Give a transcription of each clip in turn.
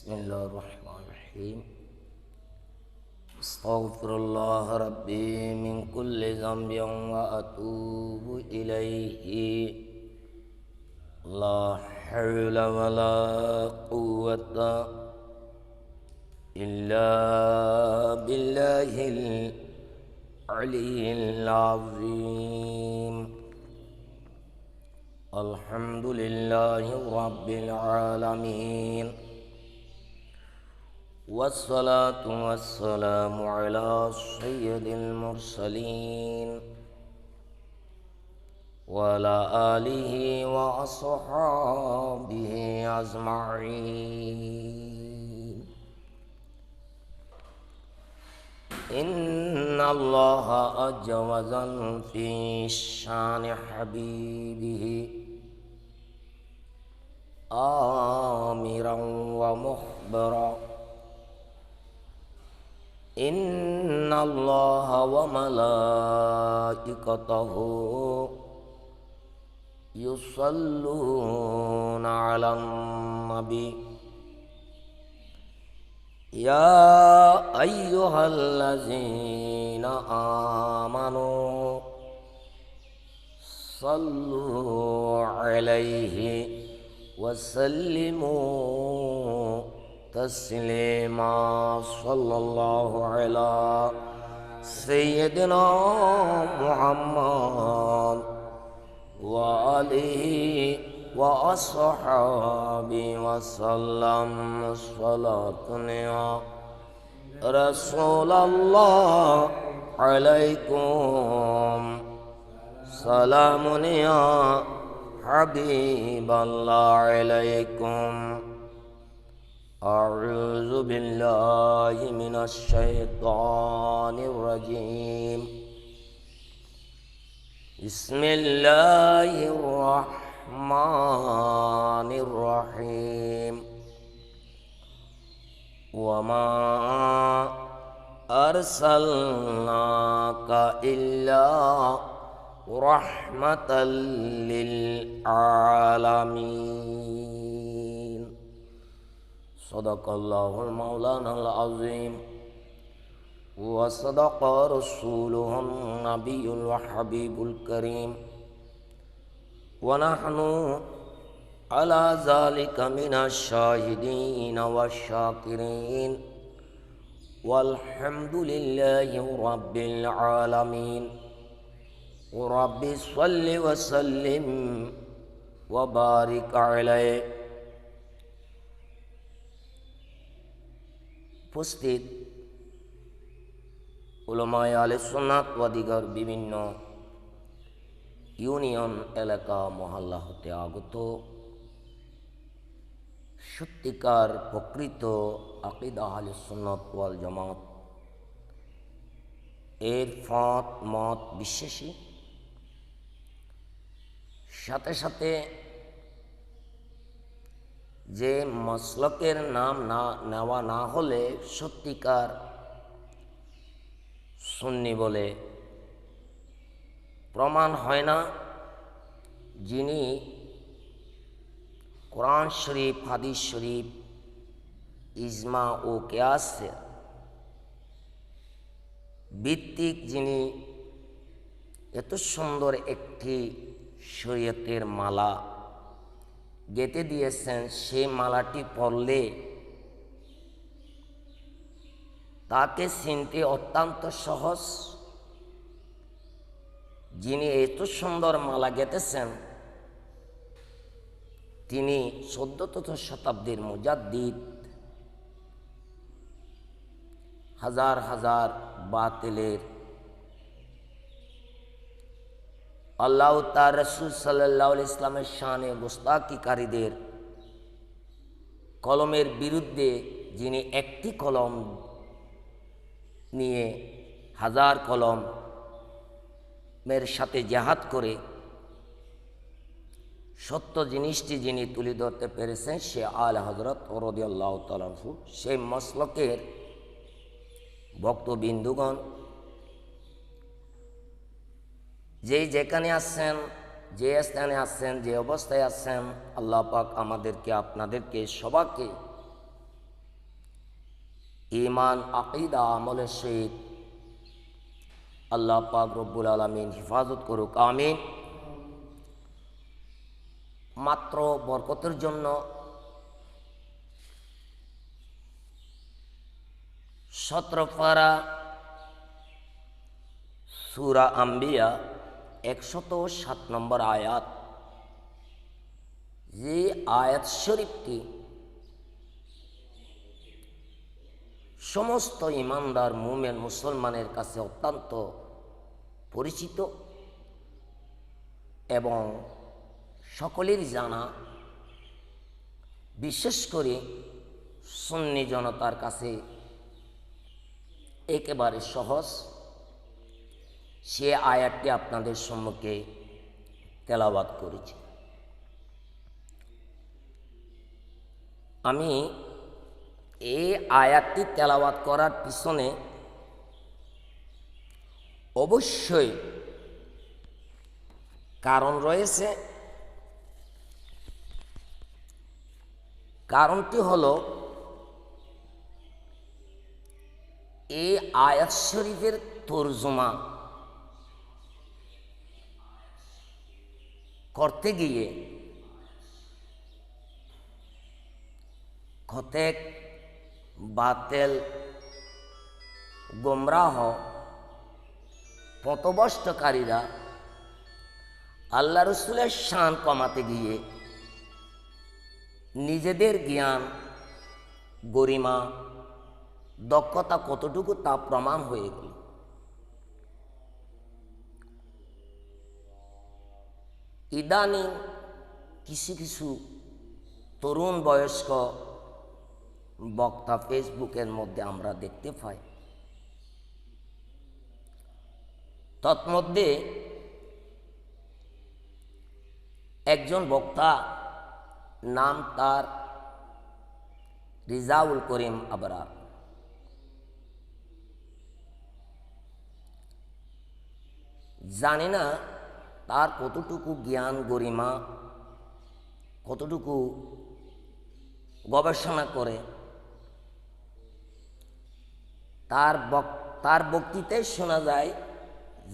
بسم الله الرحمن الرحيم. استغفر الله ربي من كل ذنب وأتوب إليه. لا حول ولا قوة إلا بالله العلي العظيم. الحمد لله رب العالمين، والصلاة والسلام على سيد المرسلين وعلى آله وأصحابه أجمعين. إن الله عز وجل في شان حبيبه آمرا ومخبرا. إن الله وملائكته يصلون على النبي يا أيها الذين آمنوا صلوا عليه وسلموا تسليما. صلى الله على سيدنا محمد وآله وأصحابه وسلم. صلاة يا رسول الله عليكم، سلام يا حبيب الله عليكم. أعوذ بالله من الشيطان الرجيم. بسم الله الرحمن الرحيم. وما أرسلناك إلا رحمة للعالمين. صدق الله المولانا العظيم، وصدق رسوله النبي الحبيب الكريم، ونحن على ذلك من الشاهدين والشاكرين، والحمد لله رب العالمين. رب صل وسلم وبارك عليه. উপস্থিত উলামায়ে আহলে সুন্নাত ওয়া দিগার বিভিন্ন ইউনিয়ন এলাকা মহল্লা হতে আগত সত্যিকার প্রকৃত আকীদা আহলে সুন্নাত ওয়াল জামাত এর ফাঁত মত বিশ্বাসী, সাথে সাথে যে মাসলকের নাম না নেওয়া না হলে সত্যিকার সুন্নি বলে প্রমাণ হয় না, যিনি কোরআন শরীফ, হাদিস শরীফ, ইজমা ও কিয়াসের ভিত্তিক যিনি এত সুন্দর একটি শরীয়তের মালা গেঁথে দিয়েছেন, সেই মালাটি পরলে তাকে চিনতে অত্যন্ত সহজ। যিনি এত সুন্দর মালা গেঁথেছেন তিনি 14th শতাব্দীর মুজাদ্দিদ। হাজার হাজার বাতিলের আল্লাহ তার রাসূল সাল্লাল্লাহু আলাইহি ইসলামের শানে গোস্তাকিকারীদের কলমের বিরুদ্ধে যিনি একটি কলম নিয়ে হাজার কলমের সাথে জিহাদ করে সত্য জিনিসটি যিনি তুলে ধরতে পেরেছেন সে আলে হযরত রাদিয়াল্লাহু তাআলা আনহু। সেই মাসলকের ভক্তবিন্দুগণ যেখানে আছেন, যে স্থানে আছেন, যে অবস্থায় আছেন, আল্লাহ পাক আমাদেরকে আপনাদেরকে সবাইকে ঈমান, আকীদা, আমলের সহিত আল্লাহ পাক রব্বুল আলামিন হেফাজত করুক, আমিন। মাত্র বরকতের জন্য 17 পারা সূরা আম্বিয়া 107 নম্বর আয়াত, যে আয়াত শরীফটি সমস্ত ইমানদার মুমিন মুসলমানের কাছে অত্যন্ত পরিচিত এবং সকলের জানা, বিশেষ করে সুন্নি জনতার কাছে একেবারে সহজ। সে আয়াতটি আপনাদের সম্মুখে তেলাওয়াত করেছি। আমি এই আয়াতটি তেলাওয়াত করার পিছনে অবশ্যই কারণ রয়েছে। কারণটি হলো, এই আয়াত শরীফের তরজমা করতে গিয়ে কতক বাতেল, গোমরাহ, পথভ্রষ্টকারীরা আল্লাহ রসুলের শান কমাতে গিয়ে নিজেদের জ্ঞান, গরিমা, দক্ষতা কতটুকু তা প্রমাণ হয়ে গেল। ইদানিং কিছু কিছু তরুণ বয়স্ক বক্তা ফেসবুকের মধ্যে আমরা দেখতে পাই। তৎমধ্যে একজন বক্তা, নাম তার রিজাউল করিম আবরার, জানি না তার কতটুকু জ্ঞান, গরিমা, কতটুকু গবেষণা করে। তার বক্তৃতায় শোনা যায়,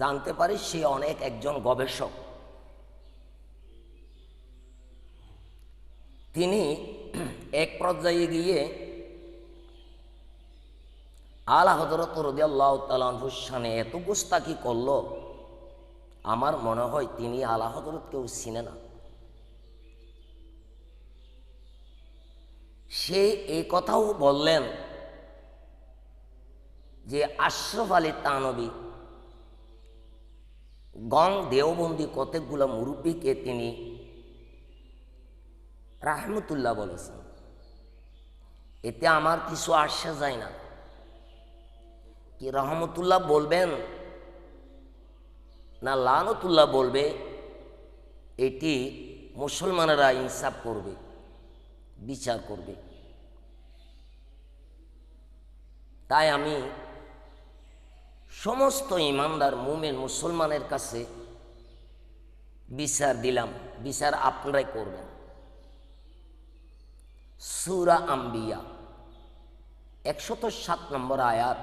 জানতে পারি সে অনেক একজন গবেষক। তিনি এক পর্যায়ে গিয়ে আলা হযরত রাদিয়াল্লাহু তাআলা আনহুর শানে এত গোস্তাকি করল, আমার মনে হয় তিনি আলা হযরতকেও চিনে না। সে এই কথাও বললেন যে আশরাফ আলী থানভী গং দেওবন্দি কতকগুলো মুরব্বীকে তিনি রাহমাতুল্লাহ বলেছেন। এতে আমার কিছু আসা যায় না। কি রহমতুল্লাহ বলবেন না লানতুল্লাহ বলবে, এটি মুসলমানেরা ইনসাফ করবে, বিচার করবে। তাই আমি সমস্ত ইমানদার মুমিন মুসলমানের কাছে বিচার দিলাম, বিচার আপনারাই করবেন। সূরা আম্বিয়া 107 নম্বর আয়াত,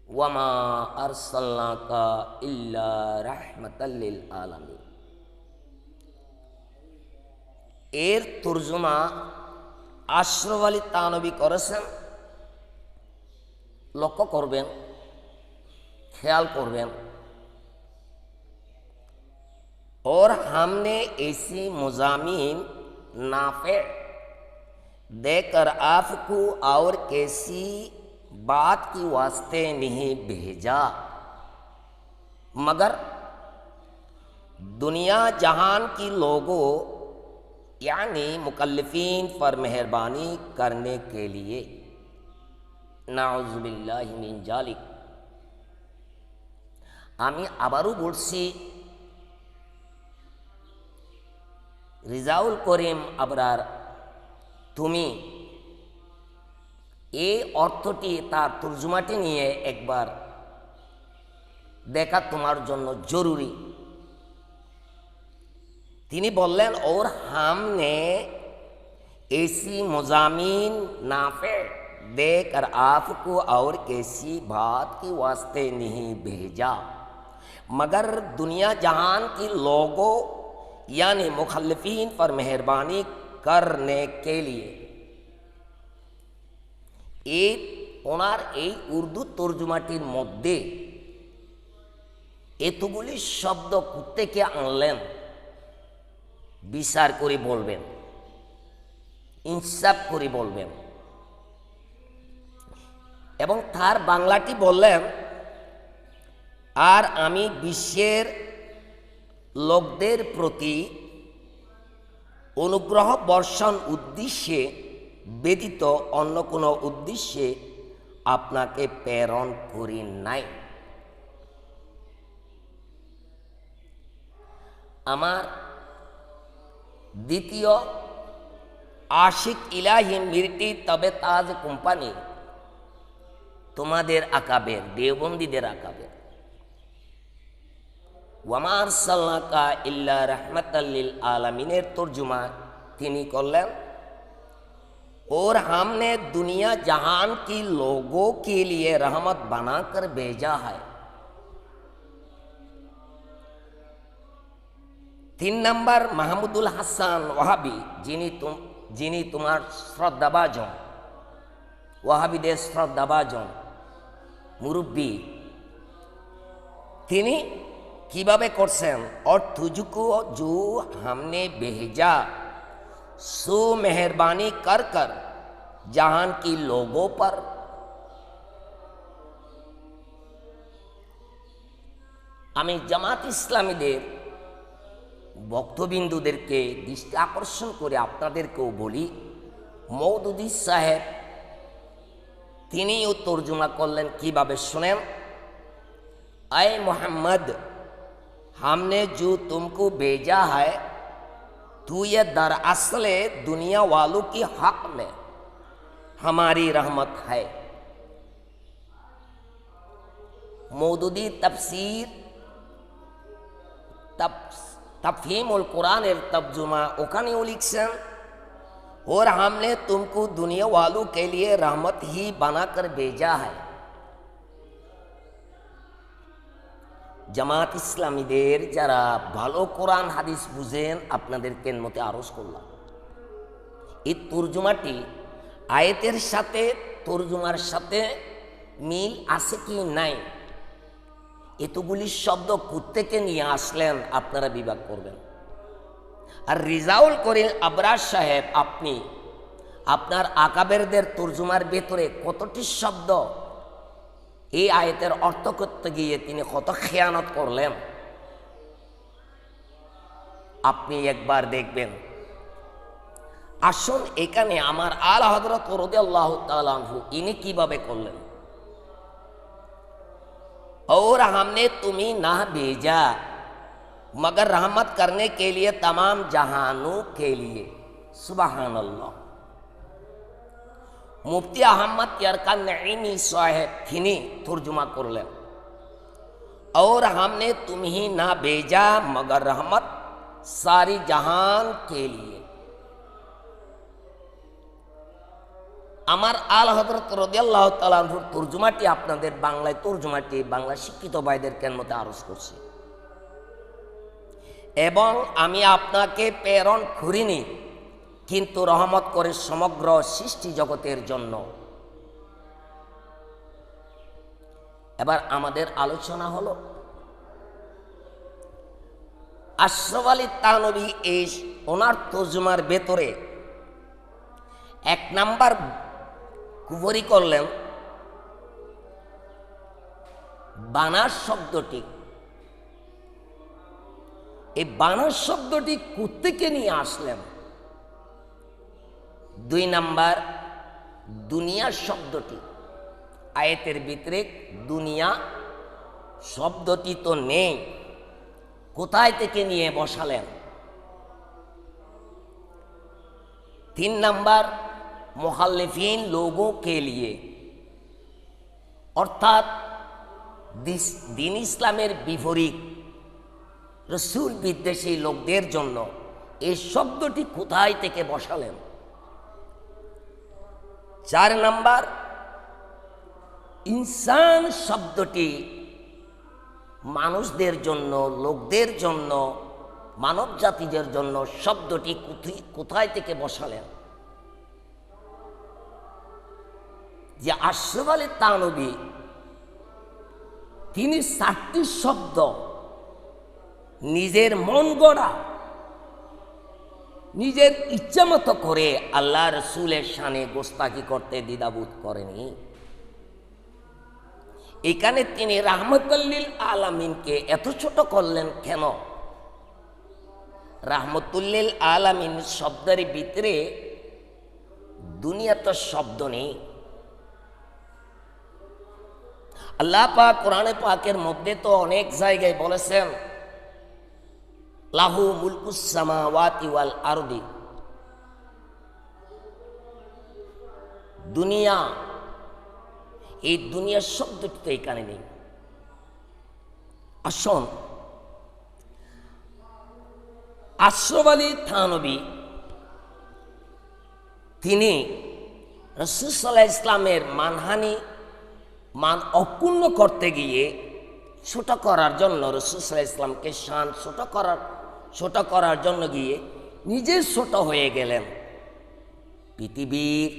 ওয়ামা আরসালনাকা ইল্লা রাহমাতাল লিল আলামিন। এর তরজমা আশরাফ আলী থানভী করেছেন। লক্ষ্য করবেন, ख्याल করবেন। और हमने ऐसी मुजामिन नाफे देकर आपको और कैसी बात की वास्ते नहीं भेजा, मगर दुनिया जहान की लोगों यानी मुकल्लिफीन पर मेहरबानी करने के लिए। नाउजुबिल्लाहि मिन जालिक। আমি আবারও বলছি, রিজাউল করিম আবরার, তুমি এই অর্থটি, তার তর্জমাটি নিয়ে একবার দেখা তোমার জন্য জরুরি। তিনি বললেন, और हमने ऐसी मज़ामीन नाफ़े देकर आपको और किसी बात के वास्ते नहीं भेजा मगर दुनिया जहान के लोगों यानी मुखल्लिफीन पर मेहरबानी करने के लिए। ওনার এই উর্দু তর্জমাটির মধ্যে এতগুলি শব্দ কোত্থেকে আনলেন বিচার করে বলবেন, ইনসাফ করে বলবেন। এবং তার বাংলাটি বললেন, আর আমি বিশ্বের লোকদের প্রতি অনুগ্রহ বর্ষণ উদ্দেশ্যে ব্যতীত অন্য কোনো উদ্দেশ্যে আপনাকে প্রেরণ করি নাই। আমার দ্বিতীয় আশিক ইলাহি মির্টি তবে তাজ কোম্পানি তোমাদের আকাবের দেওবন্দীদের আকাবের। ওয়ামা আরসালনাকা ইল্লা রাহমাতাল লিল আলামিনের তর্জমা তিনি করলেন, और हमने दुनिया जहान की लोगों के लिए रहमत बनाकर भेजा है। 3 नंबर মাহমুদুল হাসান ওয়াহাবি, যিনি তোমার শ্রদ্ধাভাজন ওয়াহাবিদের শ্রদ্ধাভাজন মুরব্বী, তিনি কিভাবে করছেন, और तुझको जो हमने भेजा सो मेहरबानी कर कर जहान की लोगों पर। আমি জামাত ইসলামীদের ভক্তবিন্দুদেরকে দৃষ্টি আকর্ষণ করে আপনাদেরকেও বলি, মওদুদী সাহেব তিনিও তর্জমা করলেন কিভাবে শুনেন। আয় मोहम्मद हमने जो तुमको भेजा है तो ये दरअसल दुनिया वालों की हक में हमारी रहमत है। मौदूदी तफसीर तफहीमुल कुरानेर तर्जुमा ओखानेও लिखছেন, और हमने तुमको दुनिया वालों के लिए रहमत ही बनाकर भेजा है। জামাত ইসলামীদের যারা ভালো কোরআন হাদিস বুঝেন আপনাদের কেন্মতে আরজ করলাম, এই তর্জমাটি আয়াতের সাথে তর্জমার সাথে মিল আছে কি নাই, এতগুলি শব্দ কোত্থেকে নিয়ে আসলেন আপনারা বিভাগ করবেন। আর রিজাউল করিম আবরার সাহেব, আপনি আপনার আকাবেরদের তর্জমার ভেতরে কতটি শব্দ এই আয়াতের অর্থ করতে গিয়ে তিনি কত খেয়ানত করলেন আপনি একবার দেখবেন। আসুন এখানে আমার আলা হযরত রাদিয়াল্লাহু তাআলা আনহু ইনি কিভাবে করলেন। और हमने तुम्हें ना भेजा मगर रहमत करने के लिए तमाम जहानों के लिए। सुबहान अल्लाह। मुफ्ती अहमद यारकान नईमी साहेब তিনি তর্জমা করলেন, और हमने तुम्हें ना भेजा मगर रहमत सारी जहान के लिए। আমার আল হযরত রাদিয়াল্লাহু তাআলা আনহুর তর্জমাটি আপনাদের বাংলায় তর্জমাটি বাংলা শিক্ষিত ভাইদের কেন্মতে আরজ করছি, এবং আমি আপনাকে প্রেরণ করিনি কিন্তু রহমত করে সমগ্র সৃষ্টি জগতের জন্য। এবার আমাদের আলোচনা হলো আশরাফ আলী থানভী এই ওনার তর্জমার ভেতরে 1 নাম্বার কুফরি করলেন বানার শব্দটি। এই বানার শব্দটি কোত্থেকে নিয়ে আসলেন। 2 নাম্বার দুনিয়া শব্দটি, আয়াতের ভিতরে দুনিয়া শব্দটি তো নেই, কোথায় থেকে নিয়ে বসালেন। 3 নাম্বার মুখাল্লিফিন লোগों के लिए, অর্থাৎ দিন ইসলামের বিপরীত রসুল বিদ্বেষী লোকদের জন্য এই শব্দটি কোথায় থেকে বসালেন। 4 নাম্বার, ইনসান শব্দটি মানুষদের জন্য, লোকদের জন্য, মানব জাতিদের জন্য শব্দটি কোথায় থেকে বসালেন? যে আশরাফ আলী থানভী তিনি 4টি শব্দ নিজের মন গড়া, নিজের ইচ্ছা মতো করে আল্লাহ রসুলের শানে গোস্তাকি করতে দ্বিধাবোধ করেনি। এখানে তিনি রাহমাতুল লিল আলামিনকে এত ছোট করলেন কেন? রাহমাতুল লিল আলামিন শব্দের ভিতরে দুনিয়াতে শব্দ নেই। আল্লাহ পাক কোরআনে পাকের মধ্যে তো অনেক জায়গায় বলেছেন, লাহু মুলকুস সামাওয়াতি ওয়াল আরদি, দুনিয়া, এই দুনিয়ার শব্দটি তো এখানে নেই। আসুন, আশরাফ আলী থানভী তিনি রাসূল সাল্লাল্লাহু আলাইহি ইসলামের মানহানি, মান অক্ষুণ্ণ করতে গিয়ে, ছোট করার জন্য, রাসূল সাল্লাল্লাহু আলাইহি ইসলামকে শান ছোট করার জন্য গিয়ে নিজে ছোট হয়ে গেলেন। পৃথিবীর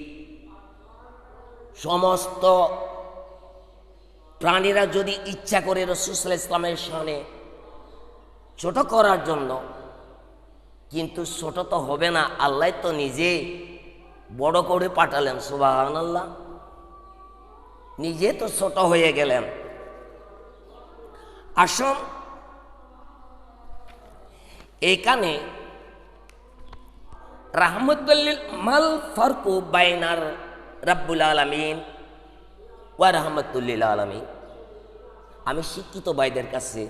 সমস্ত প্রাণীরা যদি ইচ্ছা করে রাসূল সাল্লাল্লাহু আলাইহি ইসলামের শানে ছোট করার জন্য, কিন্তু ছোট তো হবে না, আল্লাহ তো নিজে বড় করে পাঠালেন। সুবহানাল্লাহ, নিজে তো ছোট হয়ে গেলেন। আসুন, এখানে রাহমাতুল লিল মাল ফারকু বাইনার রাব্বুল আলামিন ওয়া রাহমাতুল লিল আলামিন। আমি শিক্ষিত ভাইদের কাছে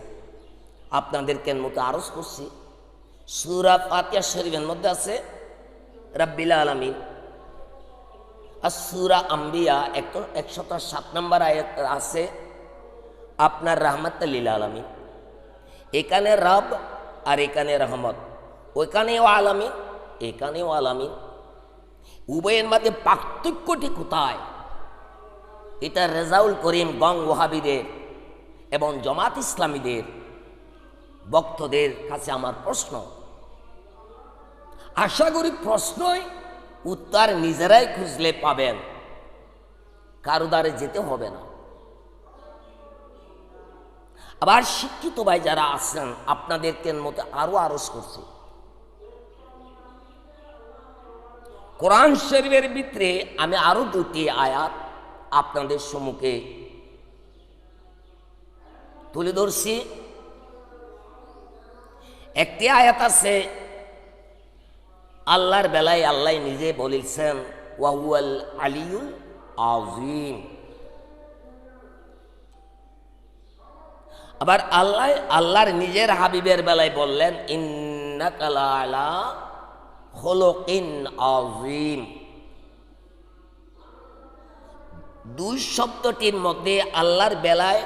আপনাদেরকে মতো আরজ করছি, সূরা ফাতিহা শরীফের মধ্যে আছে রাব্বিল আলামিন, আর সূরা আম্বিয়া 107 নম্বর আয়াত আছে আপনার রাহমাতুল লিল আলামিন। এখানে রব আর এখানে রহমত, ওইখানেও আলামিন, এখানেও আলামিন। উভয়ের মধ্যে পার্থক্যটি কোথায়? এটা রেজাউল করিম গং ওয়াহাবিদের এবং জামাত ইসলামীদের ভক্তদের কাছে আমার প্রশ্ন। আশা করি প্রশ্নই উত্তর নিজেরাই খুঁজলে পাবেন, কারো দ্বারে যেতে হবে না। আবার শিক্ষিত ভাই যারা আছেন আপনাদেরকে মতো আরো আরজ করছি, কোরআন শরীফের ভিতরে আমি আরো 2টি আয়াত আপনাদের সম্মুখে তুলে ধরছি। একটি আয়াত আছে আল্লাহর বেলায় আল্লাহ নিজে বলেছেন ওয়া হুয়াল আলিয়ুল আযীম। আবার আল্লাহর নিজের হাবিবের বেলায় বললেন ইন্নাকা লাআলা খুলুকিন আযীম। 2 শব্দটির মধ্যে আল্লাহর বেলায়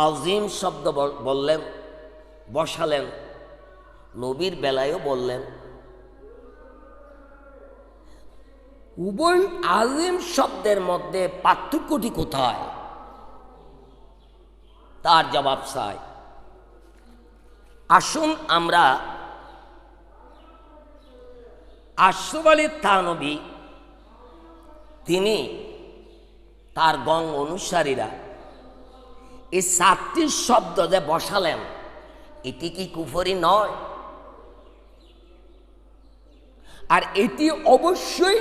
আযীম শব্দ বললেন, বসালেন, নবীর বেলায়ও বললেন। উভয় আযীম শব্দের মধ্যে পার্থক্যটি কোথায়? তার জবাব চাই। আসুন আমরা আশরাফ আলী থানভী তিনি তার গং অনুসারীরা এই 7টি শব্দ যে বসালেন, এটি কি কুফরি নয়? আর এটি অবশ্যই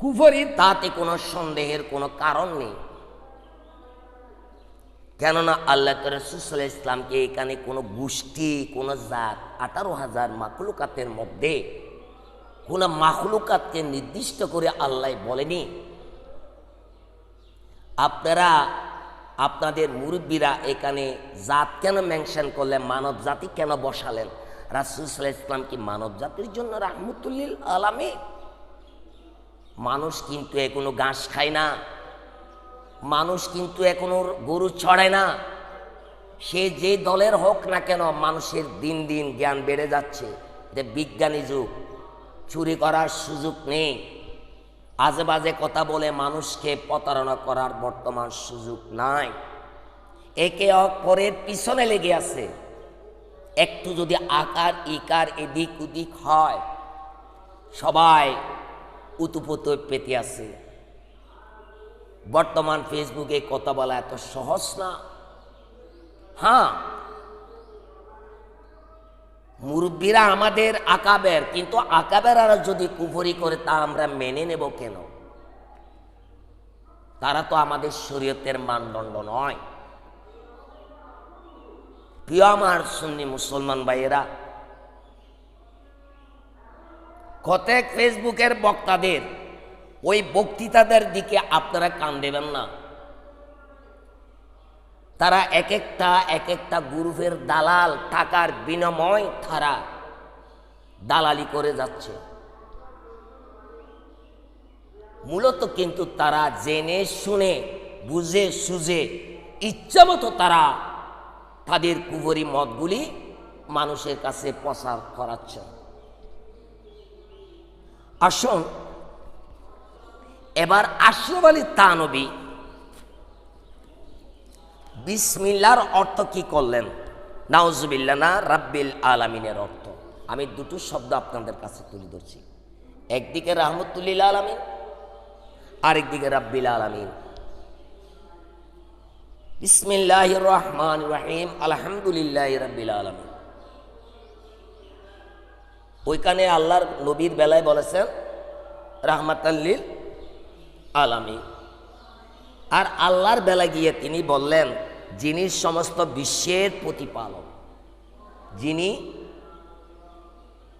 কুফরি, তাতে কোনো সন্দেহের কোনো কারণ নেই। কেননা আল্লাহ রাসূল সাল্লাল্লাহু আলাইহি ইসলামকে এখানে কোনো গোষ্ঠী, কোনো জাত, 18,000 মাখলুকাতের মধ্যে কোনো মাখলুকাতকে নির্দিষ্ট করে আল্লাহ বলেনি। আপনারা আপনাদের মুরব্বীরা এখানে জাত কেন মেনশন করলেন, মানব জাতি কেন বসালেন? রাসূল সাল্লাল্লাহু আলাইহি ইসলাম কি মানব জাতির জন্য রাহমাতুল লিল আলামিন? মানুষ কিন্তু এখনো ঘাস খায় না, মানুষ কিন্তু এখনো গরু ছড়ায় না। সে যে দলের হোক না কেন, মানুষের দিন দিন জ্ঞান বেড়ে যাচ্ছে, যে বিজ্ঞানী যুগ, চুরি করার সুযোগ নেই, আজে বাজে কথা বলে মানুষকে প্রতারণা করার বর্তমান সুযোগ নাই। একে অপরের পিছনে লেগে আছে। একটু যদি আকার ইকার এদিক ওদিক হয়, সবাই উতুপুতু পেতে আছে। বর্তমান ফেসবুকে কথা বলা এত সহজ না। হ্যাঁ, মুরব্বীরা আমাদের আকাবের, কিন্তু আকাবের আর যদি কুফরি করে তা আমরা মেনে নেব কেন? তারা তো আমাদের শরীয়তের মানদণ্ড নয়। প্রিয় আমার সুন্নি মুসলমান ভাইয়েরা, কতক ফেসবুকের বক্তাদের ওই বক্তৃতাদের দিকে আপনারা কান দেবেন না। তারা এক একটা গ্রুপের দালাল, টাকার বিনিময় তারা দালালি করে যাচ্ছে। মূলত কিন্তু তারা জেনে শুনে বুঝে সুঝে ইচ্ছামতো তারা তাদের কুফরি মতগুলি মানুষের কাছে প্রচার করাচ্ছে। আসুন এবার আশরাফ আলী থানভী বিসমিল্লাহর অর্থ কি করলেন? নাউজুবিল্লাহ না, রাব্বিল আলামিনের অর্থ। আমি দুটো শব্দ আপনাদের কাছে তুলে ধরছি। একদিকে রাহমাতুল্লিল আলামিন, আরেকদিকে রাব্বিল আলামিন। বিসমিল্লাহির রহমানির রহিম, আলহামদুলিল্লাহি রাব্বিল আলামিন। ওইখানে আল্লাহর নবীর বেলায় বলেছেন রাহমাতাল লিল আলামিন, আর আল্লাহর বেলা গিয়ে তিনি বললেন যিনি সমস্ত বিশ্বের প্রতিপালক, যিনি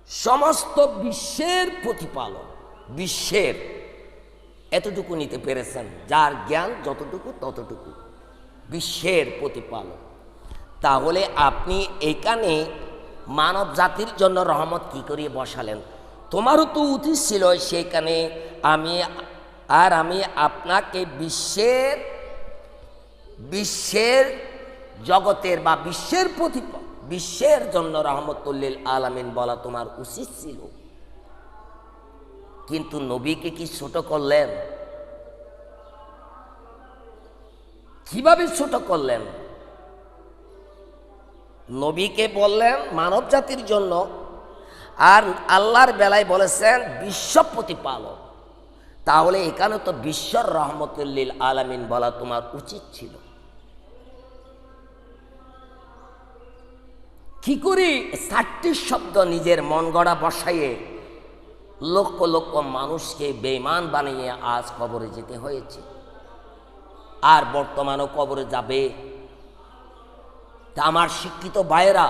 সমস্ত বিশ্বের প্রতিপালক। বিশ্বের এতটুকু নিতে পেরেছেন, যার জ্ঞান যতটুকু ততটুকু, বিশ্বের প্রতিপালক। তাহলে আপনি এখানে মানব জাতির জন্য রহমত কি করিয়ে বসালেন? তোমারও তো উচিত ছিল সেইখানে আমি আপনাকে বিশ্বের জগতের বা বিশ্বের জন্য রহমতুল্লিল আলামিন বলা তোমার উচিত ছিল। কিন্তু নবীকে কি ছোট করলেন? কিভাবে ছোট করলেন? নবীকে বললেন মানব জাতির জন্য, আর আল্লাহর বেলায় বলেছেন বিশ্ব প্রতিপালক। তাহলে এখানে তো বিশ্বর রহমতুল্লিল আলামিন বলা তোমার উচিত ছিল। কি করি 60টি শব্দ নিজের মন গড়া বসাইয়ে লক্ষ লক্ষ মানুষকে বেঈমান বানিয়ে আজ কবরে যেতে হয়েছে, আর বর্তমানও কবরে যাবে। তা আমার শিক্ষিত ভাইয়েরা,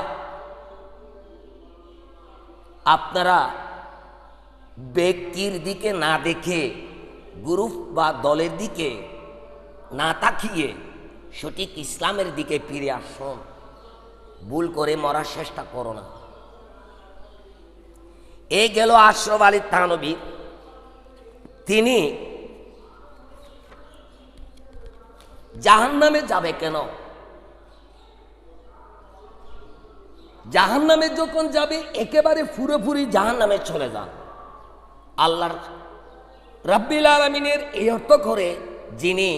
আপনারা ব্যক্তির দিকে না দেখে, গ্রুপ বা দলের দিকে না তাকিয়ে সঠিক ইসলামের দিকে ফিরে আসুন। ভুল করে মরার চেষ্টা করো না। এই গেল আশরাফ আলী থানভী। তিনি জাহান্নামে যাবে কেন? জাহান্নামে যখন যাবে একেবারে পুরোপুরি জাহান্নামে চলে যান। আল্লাহর রাব্বিল আলামিনের এই অর্থ করে যিনি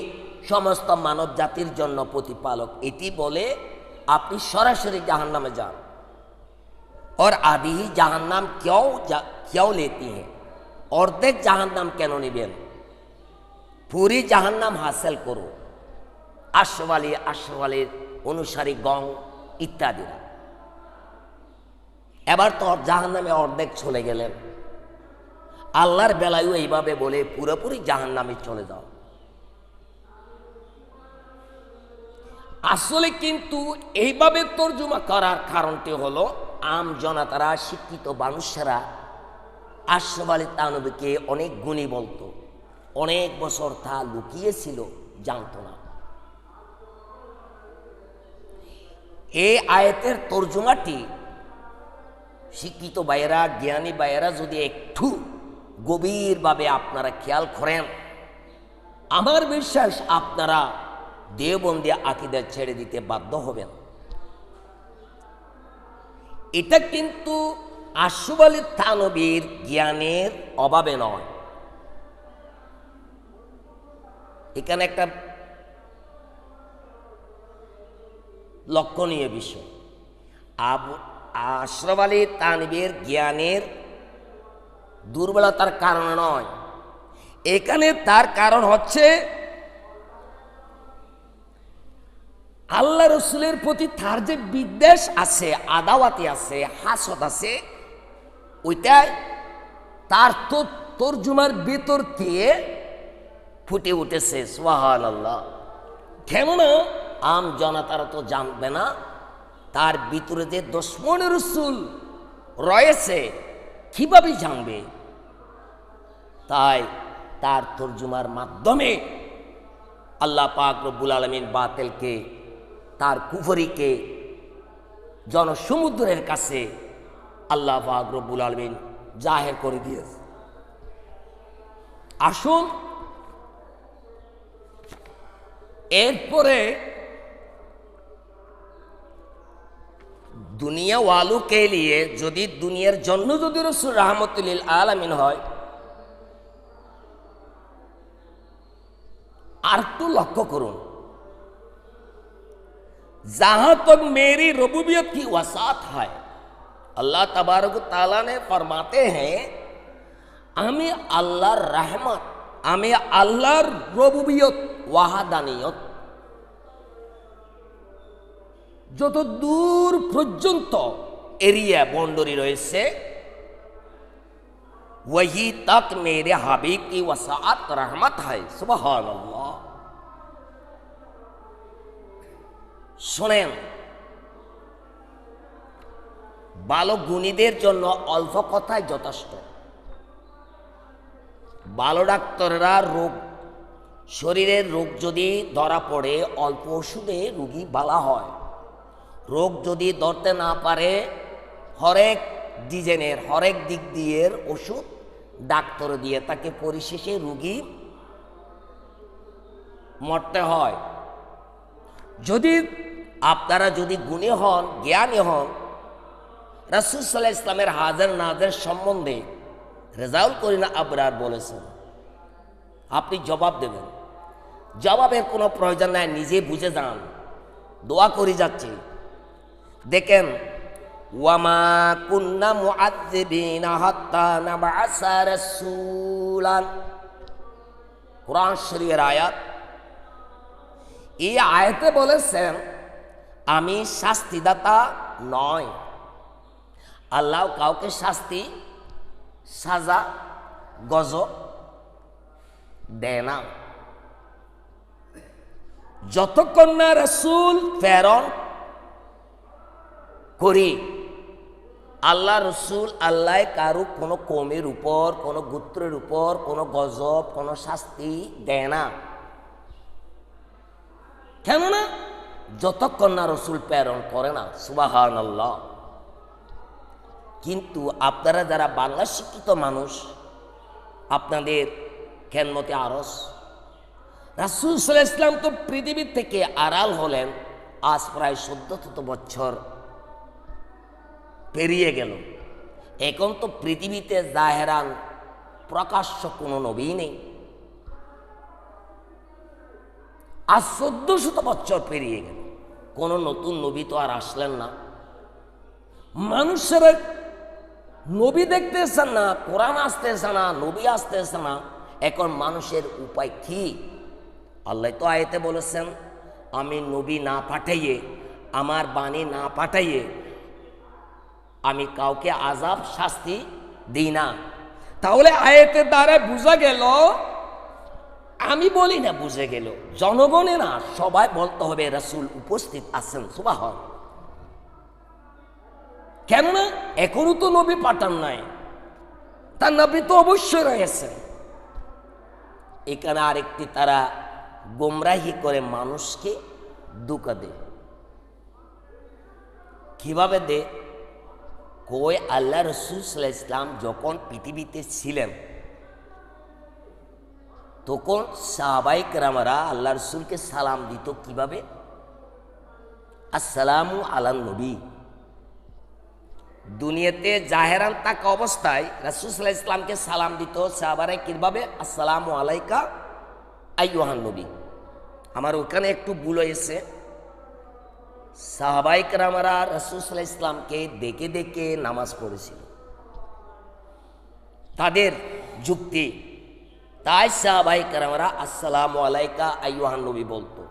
সমস্ত মানব জাতির জন্য প্রতিপালক, এটি বলে আপনি সরাসরি জাহান্নামে যান। और आधी ही जहन्नम क्यों लेती हैं? অর্ধেক জাহান্নাম কেন নেবেন? পুরি জাহান্নাম হাসিল করো। আশরাফ আলীর অনুসারী গং ইত্যাদিরা এবার তো জাহান্নামে অর্ধেক চলে গেলেন। আল্লাহর বেলায়ও এইভাবে বলে পুরোপুরি জাহান্নামে চলে যাও। আসলে কিন্তু এইভাবে তর্জমা করার কারণটি হলো আম জনতারা, শিক্ষিত মানুষেরা আশরাফ আলী থানভীকে অনেক গুণী বলতো, অনেক বছর তা লুকিয়েছিল, জানতো না। এই আয়াতের তর্জমাটি শিক্ষিত ভাইয়েরা, জ্ঞানী ভাইয়েরা যদি একটু গভীরভাবে আপনারা খেয়াল করেন, আমার বিশ্বাস আপনারা দেওবন্দি আকীদা ছেড়ে দিতে বাধ্য হবেন। এটা কিন্তু আশরাফ আলী থানবীর জ্ঞানের অভাবে নয়। এখানে একটা লক্ষণীয় বিষয়, আশরাফ আলী থানবীর জ্ঞানের দুর্বলতার কারণে নয়, এখানে তার কারণ হচ্ছে আল্লাহ রসুলের প্রতি তার যে বিদ্বেষ আছে, আদাওয়াতি আছে, হাসদ আছে, ওইটাই তার তো তর্জুমার ভিতর দিয়ে ফুটে উঠেছে। সুবহানাল্লাহ। কেননা আম জনতারা তো জানবে না তার ভিতরে যে দুশমন রাসূল রয়েছে, কিভাবে জানবে? তাই তার তর্জুমার মাধ্যমে আল্লাহ পাক রব্বুল আলামিন বাতিলকে, তার কুফরিকে জনসমুদ্রের কাছে আল্লাহ পাক রব্বুল আলামিন জাহের করে দিয়েছে। আসুন এরপরে দুনিয়া ওয়ালু কে লিয়ে, যদি দুনিয়ার জন্য যদি রাসূল রাহমাতুল লিল আলামিন হয়, আর একটু লক্ষ্য করুন, जहां तक मेरी रबूबियत की वसात है, अल्लाह तबारक ताला ने फरमाते हैं আমি আল্লাহর রহমত, আমি আল্লাহর রবুবিয়ত, ওয়াহাদানিয়ত যত দূর পর্যন্ত এরিয়া বন্ডরি রয়েছে, वही तक मेरे हबीब की वसात रहमत है। सुबहान अल्लाह। শোনেন, ভালো গুণীদের জন্য অল্প কথাই যথেষ্ট। ভালো ডাক্তাররা শরীরের রোগ যদি ধরা পড়ে, অল্প ওষুধে রোগী ভালো হয়। রোগ যদি ধরতে না পারে, হরেক ডিজাইনের, হরেক দিক দিয়ে ওষুধ ডাক্তার দিয়ে তাকে পরিশেষে রোগী মরতে হয়। যদি আপনারা যদি গুণী হন, জ্ঞানী হন, রাসূল সাল্লাল্লাহু আলাইহি ইসলামের হাজার নাজার সম্বন্ধে রেজাউল করিনা আবরার বলেছেন, আপনি জবাব দেবেন। জবাবের কোনো প্রয়োজন নাই, নিজে বুঝে যান। দোয়া করে যাচ্ছি, দেখেন, ওয়ামা কুন্না মুআযযিবিনা হাত্তা নাবআসা রাসূলান, কুরআন শরীফের আয়াত। এই আয়াতে বলেছেন আমি শাস্তিদাতা নয়। আল্লাহ কাউকে শাস্তি, সাজা, গজব দেয় না। যতক্ষণ না রাসূল প্রেরণ করি, আল্লাহ রসুল আল্লাহ কারো কোনো কমের উপর, কোনো গোত্রের উপর কোনো গজব, কোনো শাস্তি দেয় না। কেননা যতক্ষণ না রসুল প্রেরণ করে না। সুবহানাল্লাহ। কিন্তু আপনারা যারা বাংলা শিক্ষিত মানুষ, আপনাদের খেদমতে আরজ, রাসূল সাল্লাল্লাহু আলাইহি ওয়াসাল্লাম তো পৃথিবী থেকে আড়াল হলেন আজ প্রায় 14শত বছর পেরিয়ে গেল। এখন তো পৃথিবীতে জাহেরান প্রকাশ্য কোনো নবী নেই। আজ 14শত বছর পেরিয়ে গেল, কোনো নতুন নবী তো আর আসলেন না। মানুষেরা নবী দেখতেছে না, কোরআন আসতেছে না, নবী আসতেছে না। এখন মানুষের উপায় কি? আল্লাহ তো আয়াতে বলেছেন আমি নবী না পাঠাইয়ে, আমার বাণী না পাঠাইয়ে আমি কাউকে আযাব শাস্তি দিই না। তাহলে আয়াতের দ্বারা বোঝা গেল, আমি বলি না, বুঝে গেল, জনগণে না সবাই বলতে হবে রাসূল উপস্থিত আছেন। সুবহান। কেননা এখনো তো নবী পাঠান নাই, তার নবী তো অবশ্যই রয়েছেন। এখানে আরেকটি তারা গোমরাহি করে মানুষকে ধোঁকা দেয়। কিভাবে দেয়? কই আল্লাহ রাসূল সাল্লাল্লাহু আলাইহি ওয়াসাল্লাম যখন পৃথিবীতে ছিলেন, তখন সাহাবায়ে কেরামরা আল্লাহ রাসূলকে সালাম দিত কিভাবে? আসসালামু আলান নবী। দুনিয়াতে জাহেরান থাকা অবস্থায় রাসূল সাল্লাল্লাহু আলাইহি ইসলামকে সালাম দিত সাহাবারা কিভাবে? আসসালামু আলাইকা আইয়ুহান নবী। আমার ওখানে একটু ভুল হয়েছে, সাহাবায়ে কেরামরা রাসূল সাল্লাল্লাহু আলাইহি ইসলামকে দেখে দেখে নামাজ পড়েছিল, তাদের যুক্তি। তাই সাহাবায়ে কেরামরা আসসালামু আলাইকা আইয়ুহান নবী বলতো।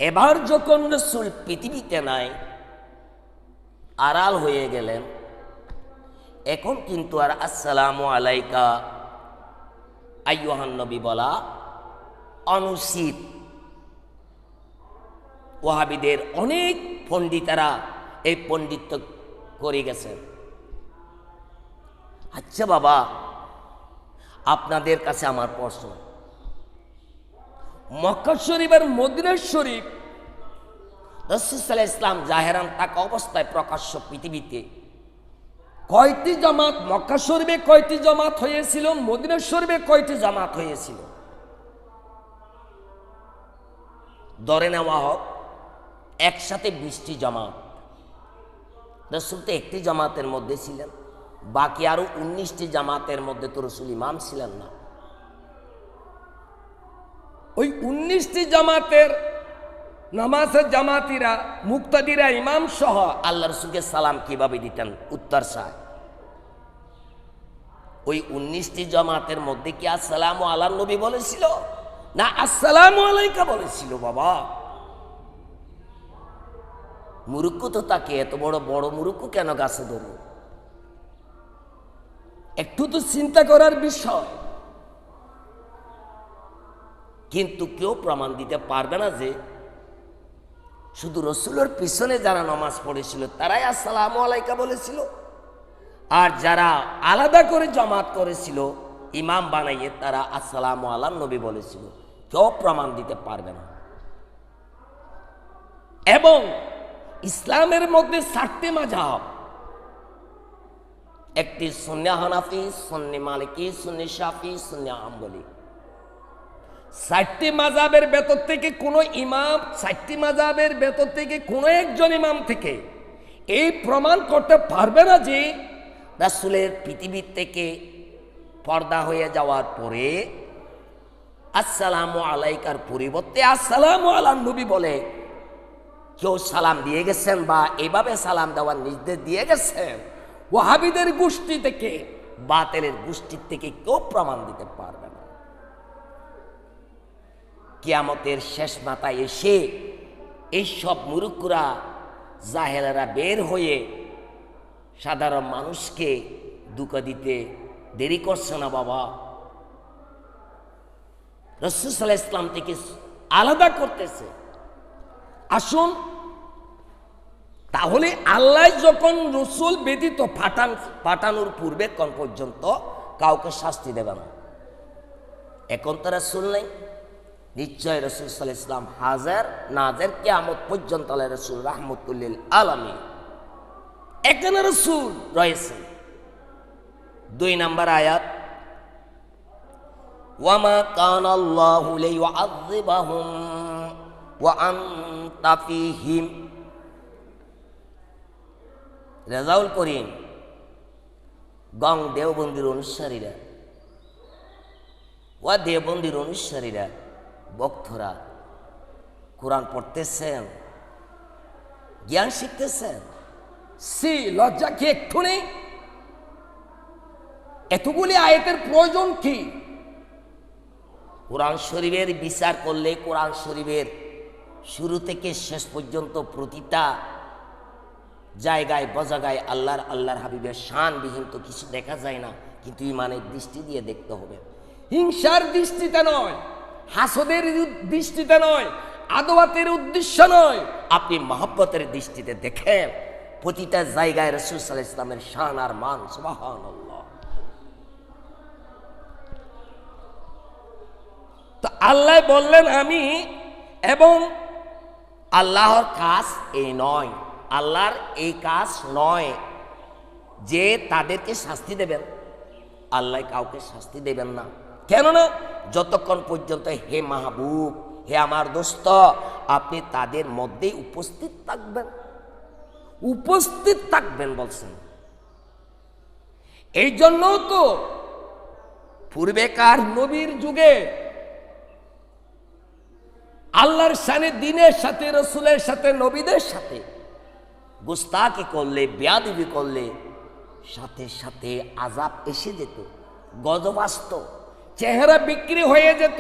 এবার যখন রাসূল পৃথিবীতে নাই, আড়াল হয়ে গেলেন, এখন কিন্তু আর আসসালামু আলাইকা আইয়ুহান নবী বলা অনুচিত। ওয়াহাবিদের অনেক পণ্ডিতেরা এই পণ্ডিত্য করে গেছেন। আচ্ছা বাবা, আপনাদের কাছে আমার প্রশ্ন, মক্কা শরীফ আর মদিনা শরীফ রাসূল সাল্লাল্লাহু আলাইহি ইসলাম জাহেরান থাকা অবস্থায় প্রকাশ্য পৃথিবীতে কয়টি জামাত, মক্কা শরীফে কয়টি জামাত হয়েছিল, মদিনা শরীফে কয়টি জামাত হয়েছিল? ধরে নেওয়া হোক একসাথে 20টি জামাত। রাসূল তো একটি জামাতের মধ্যে ছিলেন, বাকি আরো 19টি জামাতের মধ্যে তো রাসূল ইমাম ছিলেন না। ওই 19টি জামাতের নামাজের জামাতিরা, মুক্তাদিরা, ইমাম সহ আল্লাহ রাসূলকে সালাম কিভাবে দিতেন? উত্তর চায়, ওই 19টি জামাতের মধ্যে কি আসসালামু আলা নবী বলেছিল না আসসালামু আলাইকা বলেছিল? বাবা মুরুক্কু তো তাকে, এত বড় বড় মুরুক্কু কেন গাছে ধরো? একটু তো চিন্তা করার বিষয়। কিন্তু কেউ প্রমাণ দিতে পারবে না যে শুধু রসুলের পিছনে যারা নামাজ পড়েছিল তারাই আসসালামু আলাইকা বলেছিল, আর যারা আলাদা করে জামাত করেছিল ইমাম বানাইয়ে তারা আসসালামু আলা নবী বলেছিল। কেউ প্রমাণ দিতে পারবে না। এবং ইসলামের মধ্যে 4টি মাযহাব, একটি সুন্নি হানাফি, সুন্নি মালিকি, সুন্নি শাফি, সুন্নি হাম্বলি। 4টি মাযহাবের ভেতর থেকে কোনো ইমাম, 4টি মাযহাবের ভেতর থেকে কোনো একজন ইমাম থেকে এই প্রমাণ করতে পারবে না যে রাসূলের পৃথিবী থেকে পর্দা হয়ে যাওয়ার পরে আসসালামু আলাইকার পরিবর্তে আসসালামু আলা নবী বলে কেউ সালাম দিয়ে গেছেন বা এভাবে সালাম দেওয়ার নির্দেশ দিয়ে গেছেন। ওয়াহাবিদের গোষ্ঠী থেকে, বাতিলের গোষ্ঠীর থেকে কেউ প্রমাণ দিতে পারবে না। কিয়ামতের শেষ মাথায় এসে এইসব মুরুক্কুরা, জাহেলেরা বের হয়ে সাধারণ মানুষকে ধোঁকা দিতে দেরি করছে না বাবা। রাসূল সাল্লাল্লাহু আলাইহি ইসলাম থেকে আলাদা করতেছে। আসুন তাহলে আল্লাহ যখন রসুল ব্যতীত পাঠানোর পূর্বে কোন পর্যন্ত কাউকে শাস্তি দেবে না। এখন তো রাসূল নেই, নিশ্চয় রাসূল সাল্লাল্লাহু আলাইহি ইসলাম হাজার নাজের কিয়ামত পর্যন্ত আল্লাহ রাসূল রাহমাতুল লিল আলামিন এখানে রাসূল রয়েছেন। 2 নম্বর আয়াত, ওয়ামা কানা আল্লাহু লিয়ুআযযিবাহুম ওয়া আনতা ফীহিম। রেজাউল করিম গং দেওবন্দির অনুসারীরা, ওয়া দেওবন্দির অনুসারীরা, ভক্তরা কোরআন পড়তেছেন, জ্ঞান শিখতেছেন, সি লজ্জা কি একটু নেই? এতগুলি আয়াতের প্রয়োজন কি? কোরআন শরীফের বিচার করলে কোরআন শরীফের শুরু থেকে শেষ পর্যন্ত প্রতিটা জায়গায় বজাগায় আল্লাহর হাবিবের শানবিহীন তো কিছু দেখা যায় না, কিন্তু ইমানের দৃষ্টি দিয়ে দেখতে হবে। হিংসার দৃষ্টিতে নয়, হাসদের দৃষ্টিতে নয়, আদওয়াতের উদ্দেশ্য নয়, আপনি মহব্বতের দৃষ্টিতে দেখেন প্রতিটা জায়গায় রাসূল সাল্লাল্লাহু আলাইহি ইসলামের শান আর মান। সুবহানাল্লাহ। তো আল্লাহ বললেন আমি, এবং আল্লাহর কাজ এই নয়, আল্লাহর এই কাজ নয় যে তাদেরকে শাস্তি দেবেন। আল্লাহ কাউকে শাস্তি দেবেন না, কেননা যতক্ষণ পর্যন্ত হে মাহবুব, হে আমার দোস্ত, আপনি তাদের মধ্যেই উপস্থিত থাকবেন। উপস্থিত থাকবেন বলছেন। এই জন্য তো পূর্বেকার নবীর যুগে আল্লাহর শানে দিনের সাথে, রসুলের সাথে, নবীদের সাথে গুস্তাকি করলে, বেয়াদবি করলে সাথে সাথে আযাব এসে যেত, গজব আসত, চেহারা বিক্রি হয়ে যেত।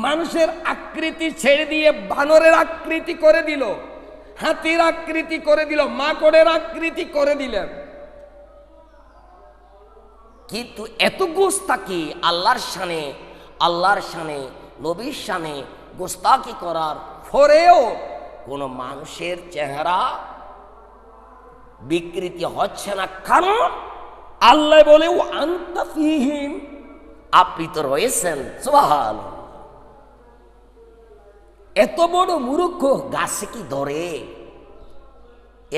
মানুষের আকৃতি ছেড়ে দিয়ে বানরের আকৃতি করে দিল, হাতির আকৃতি করে দিল, মাকড়ের আকৃতি করে দিলেন। কিন্তু এত গোস্তাকি আল্লাহর শানে, নবীর শানে গোস্তাকি করার পরেও কোন মানুষের চেহারা বিকৃতি হচ্ছে না। কারণ আল্লাহ বলে ও আনতা ফীহিম, আপনি তো রয়েছেন। সুবহানাল্লাহ। এত বড় মূর্খ গাছে কি ধরে?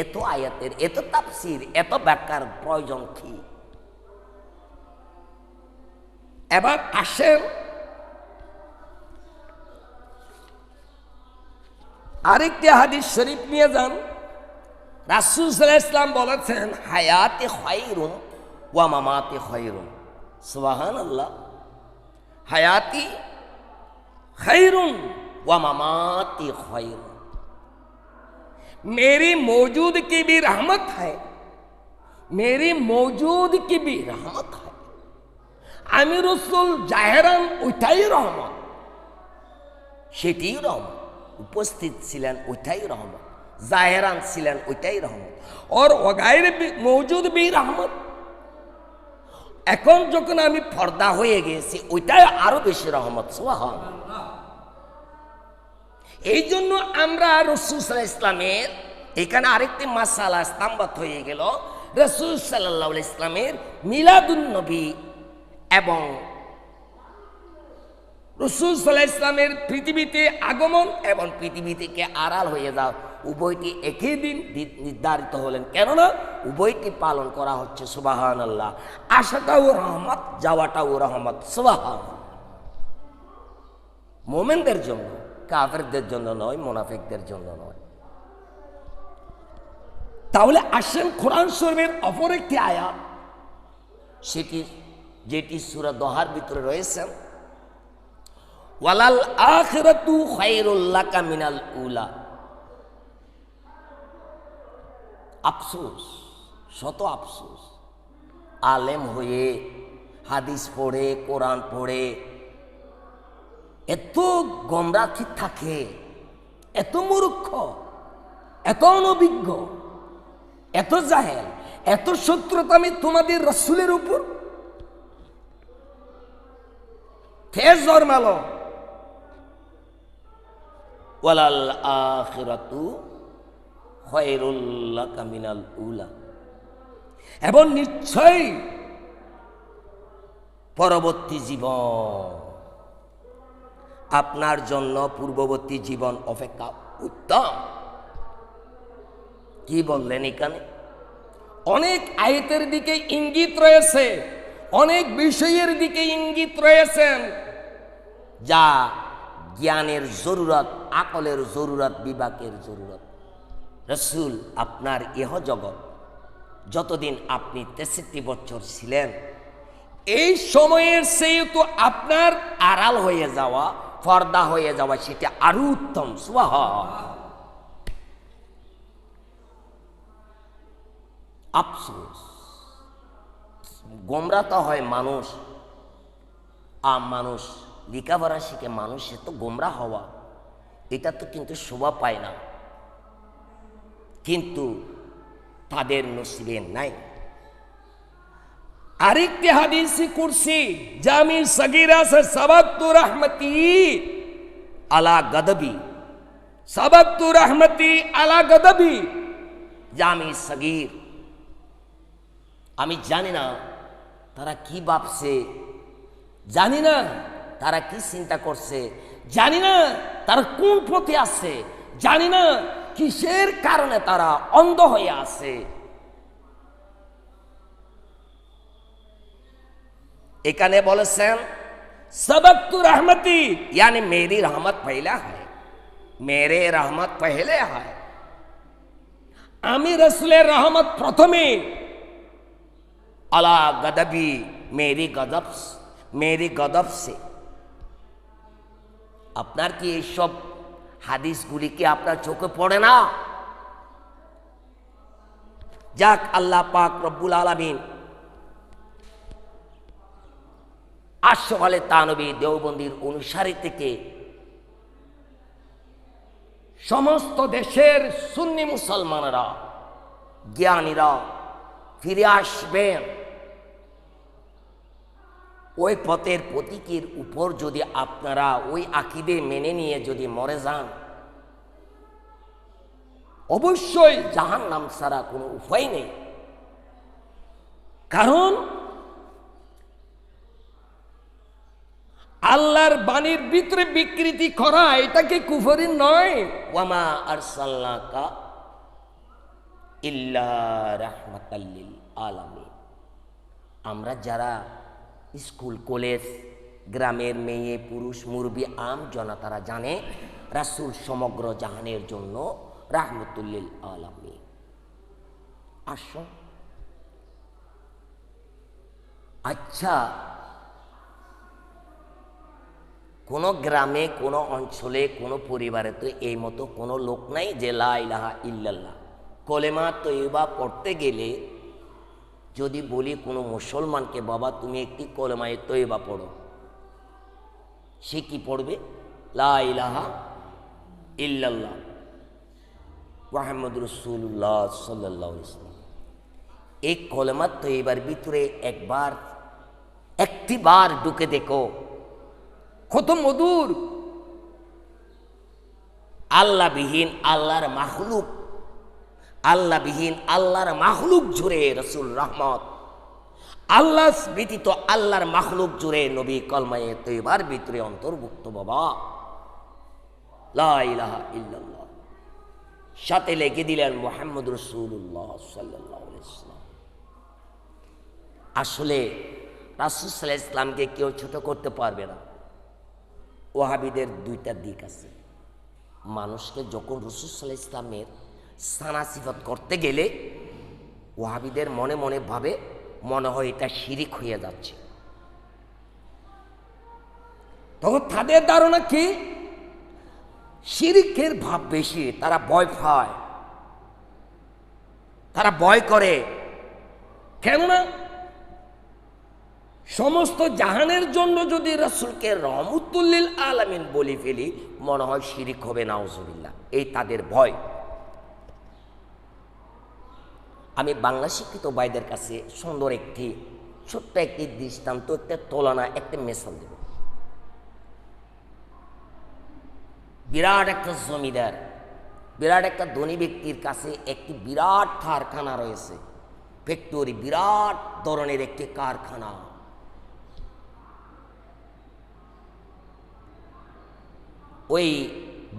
এত আয়াতের, এত তাফসীর, এত ব্যাখ্যার প্রয়োজন কি? এবার আসেন আরেকটি হাদিস শরীফ নিয়ে যান। রাসূল সাল্লাল্লাহু আলাইহি ওয়াসাল্লাম বলেছেন, হায়াতি খায়রুন ওয়া মামাতি খায়রুন। সুবহানাল্লাহ। হায়াতি খায়রুন ওয়া মামাতি खायरुन। मेरी मौजूदगी भी रहमत है, मेरी मौजूदगी भी रहमत है। আমি রাসূল জাহেরান ওইটাই রহমত, সেটাই রহমত। উপস্থিত ছিলেন ওইটাই রহমত, জাহেরান ছিলেন ওইটাই রহমত। और वगैर मौजूद भी रहमत। এখন যখন আমি পর্দা হয়ে গেছি ওইটাই আরো বেশি রহমত। সুবহানাল্লাহ। এই জন্য আমরা রাসূল সাল্লাল্লাহু আলাইহি ওয়াসাল্লামের এখানে আরেকটি মাসালা ইস্তামবাত হয়ে গেল। রাসূল সাল্লাল্লাহু আলাইহি ওয়াসাল্লামের মিলাদুন নবী এবং রাসূল সাল্লাল্লাহু আলাইহি ওয়াসাল্লামের পৃথিবীতে আগমন এবং পৃথিবী থেকে আড়াল হয়ে যাওয়া উভয়টি একই দিন নির্ধারিত হলেন। কেননা উভয়টি পালন করা হচ্ছে। সুবহানাল্লাহ। আসাটাও রহমত, যাওয়াটাও রহমত। সুবহানাল্লাহ। মুমিনদের জন্য, কাফেরদের জন্য নয়, মুনাফিকদের জন্য নয়। তাহলে আসেন কোরআন শরীফের অপর একটি আয়াত, যেটি সূরা দোহার ভিতরে রয়েছে, ওয়ালাল আখিরাতু খায়রুল লাকা মিনাল উলা। আফসোস, শত আফসোস, আলেম হয়ে, হাদিস পড়ে, কোরআন পড়ে এত গোমরাহি থাকে, এত মূর্খ, এত অনভিজ্ঞ, এত জাহেল, এত শত্রুতা আমি তোমাদের রাসূলের উপর কে জন্মালো? ওয়ালাল আখিরাতু খায়রুল লাকা মিনাল উলা। এবং নিশ্চয়ই পরবর্তী জীবন আপনার জন্য পূর্ববর্তী জীবন অপেক্ষা উত্তম। কি বললেন এখানে? অনেক আয়াতের দিকে ইঙ্গিত রয়েছে, অনেক বিষয়ের দিকে ইঙ্গিত রয়েছেন যা জ্ঞানের জরুরত, আকলের জরুরত, বিবেকের জরুরত। রাসূল আপনার ইহ জগৎ যতদিন আপনি 63 বছর ছিলেন, এই সময়ের চেয়ে তো আপনার আড়াল হয়ে যাওয়া, পর্দা হয়ে যাওয়া সেটা আরো উত্তম। সুবহানাল্লাহ। আফসোস, গোমরা তো হয় মানুষ, মানুষ লেখাপড়া শিখে মানুষের তো গোমরা হওয়া, এটা তো কিন্তু শোভা পায় না, কিন্তু তাদের নসিবে নাই। আরেকটি হাদিসে কুরসি জামি সগীরা সে সাবাতু রহমতি আলা গদবি, সাবাতু রহমতি আলা গদবি। জামি সগীর, আমি জানি না তারা কি ভাবছে, জানি না তারা কি চিন্তা করছে, জানি না তারা কোন পথে আছে, জানি না কিসের কারণে তারা অন্ধ হয়ে আছে। এখানে বলেছেন सबक़तु रहमती, यानी मेरी रहमत पहला है, मेरे रहमत पहले है। আমি রাসূলের রহমত প্রথমে अला गदबी मेरी गदब से। আপনার কি এইসব হাদিসগুলি কি আপনার চোখে পড়ে না? যাক, আল্লাহ পাক রব্বুল আলামিন আশরাফ আলী থানভী দেওবন্দির অনুসারী থেকে সমস্ত দেশের সুন্নি মুসলমানরা, জ্ঞানীরা ফিরে আসবেন ওই পথের প্রতীকের উপর। যদি আপনারা ওই আকীদে মেনে নিয়ে যদি মরে যান, অবশ্যই জাহান্নাম ছাড়া কোনো উপায় নেই। কারণ আল্লাহর বাণীর ভিতরে বিকৃতি করা এটা কি কুফরি নয়? ওয়ামা আরসালনাকা ইল্লা রাহমাতাল লিল আলামিন। আমরা যারা স্কুল কলেজ, গ্রামের মেয়ে পুরুষ মুরব্বী আম জনতারা জানে রাসূল সমগ্র জাহানের জন্য রাহমাতুল লিল আলামিন। আসো, আচ্ছা, কোনো গ্রামে, কোনো অঞ্চলে, কোনো পরিবারে তো এই মতো কোনো লোক নাই যে লা ইলাহা ইল্লাল্লাহ কলেমা তয়্যিবা পড়তে গেলে যদি বলি কোনো মুসলমানকে, বাবা তুমি একটি কলেমায়ে তয়্যিবা পড়ো, সে কি পড়বে? লা ইলাহা ইল্লাল্লাহ মুহাম্মাদুর রাসূলুল্লাহ সাল্লাল্লাহু আলাইহি ওয়াসাল্লাম। এই কলেমা তয়্যিবার ভিতরে একটিবার ঢুকে দেখো কত মধুর। আল্লাহবিহীন আল্লাহর মাখলুক, আল্লাহবিহীন আল্লাহর মাখলুক জুড়ে রাসূল রহমত, আল্লাহ ব্যতীত আল্লাহর মাখলুক জুড়ে নবী কলমায়ে তয়্যিবার ভিতরে অন্তর্ভুক্ত। বাবা লা ইলাহা ইল্লাল্লাহ, সাথে লিখে দিলেন মুহাম্মদুর রাসূলুল্লাহ সাল্লাল্লাহু আলাইহি ওয়াসাল্লাম। আসলে রাসূল সাল্লাল্লাহু আলাইহি ওয়াসাল্লামকে কেউ ছোট করতে পারবে না। ওয়াহাবিদের দুইটা দিক আছে। মানুষকে যখন রাসূল সাল্লাল্লাহু আলাইহি ওয়াসাল্লামের সানা সিফাত করতে গেলে ওয়াহাবিদের মনে মনে ভাবে, মনে হয় এটা শিরিক হয়ে যাচ্ছে। তখন তাদের ধারণা কি? শিরিকের ভাব বেশি, তারা ভয় পায়, তারা ভয় করে। কেননা সমস্ত জাহানের জন্য যদি রাসূলকে রহমতুল লিল আলামিন বলে ফেলি, মনে হয় শিরিক হবে, নাউজুবিল্লাহ। এই তাদের ভয়। আমি বাংলা শিক্ষিত ভাইদের কাছে সুন্দর একটি ছোট্ট একটি দৃষ্টান্ত, একটা তুলনা, একটা মেসাল দেব। বিরাট একটা জমিদার, বিরাট একটা ধনী ব্যক্তির কাছে একটি বিরাট কারখানা রয়েছে, ফ্যাক্টরি, বিরাট ধরনের একটি কারখানা। ওই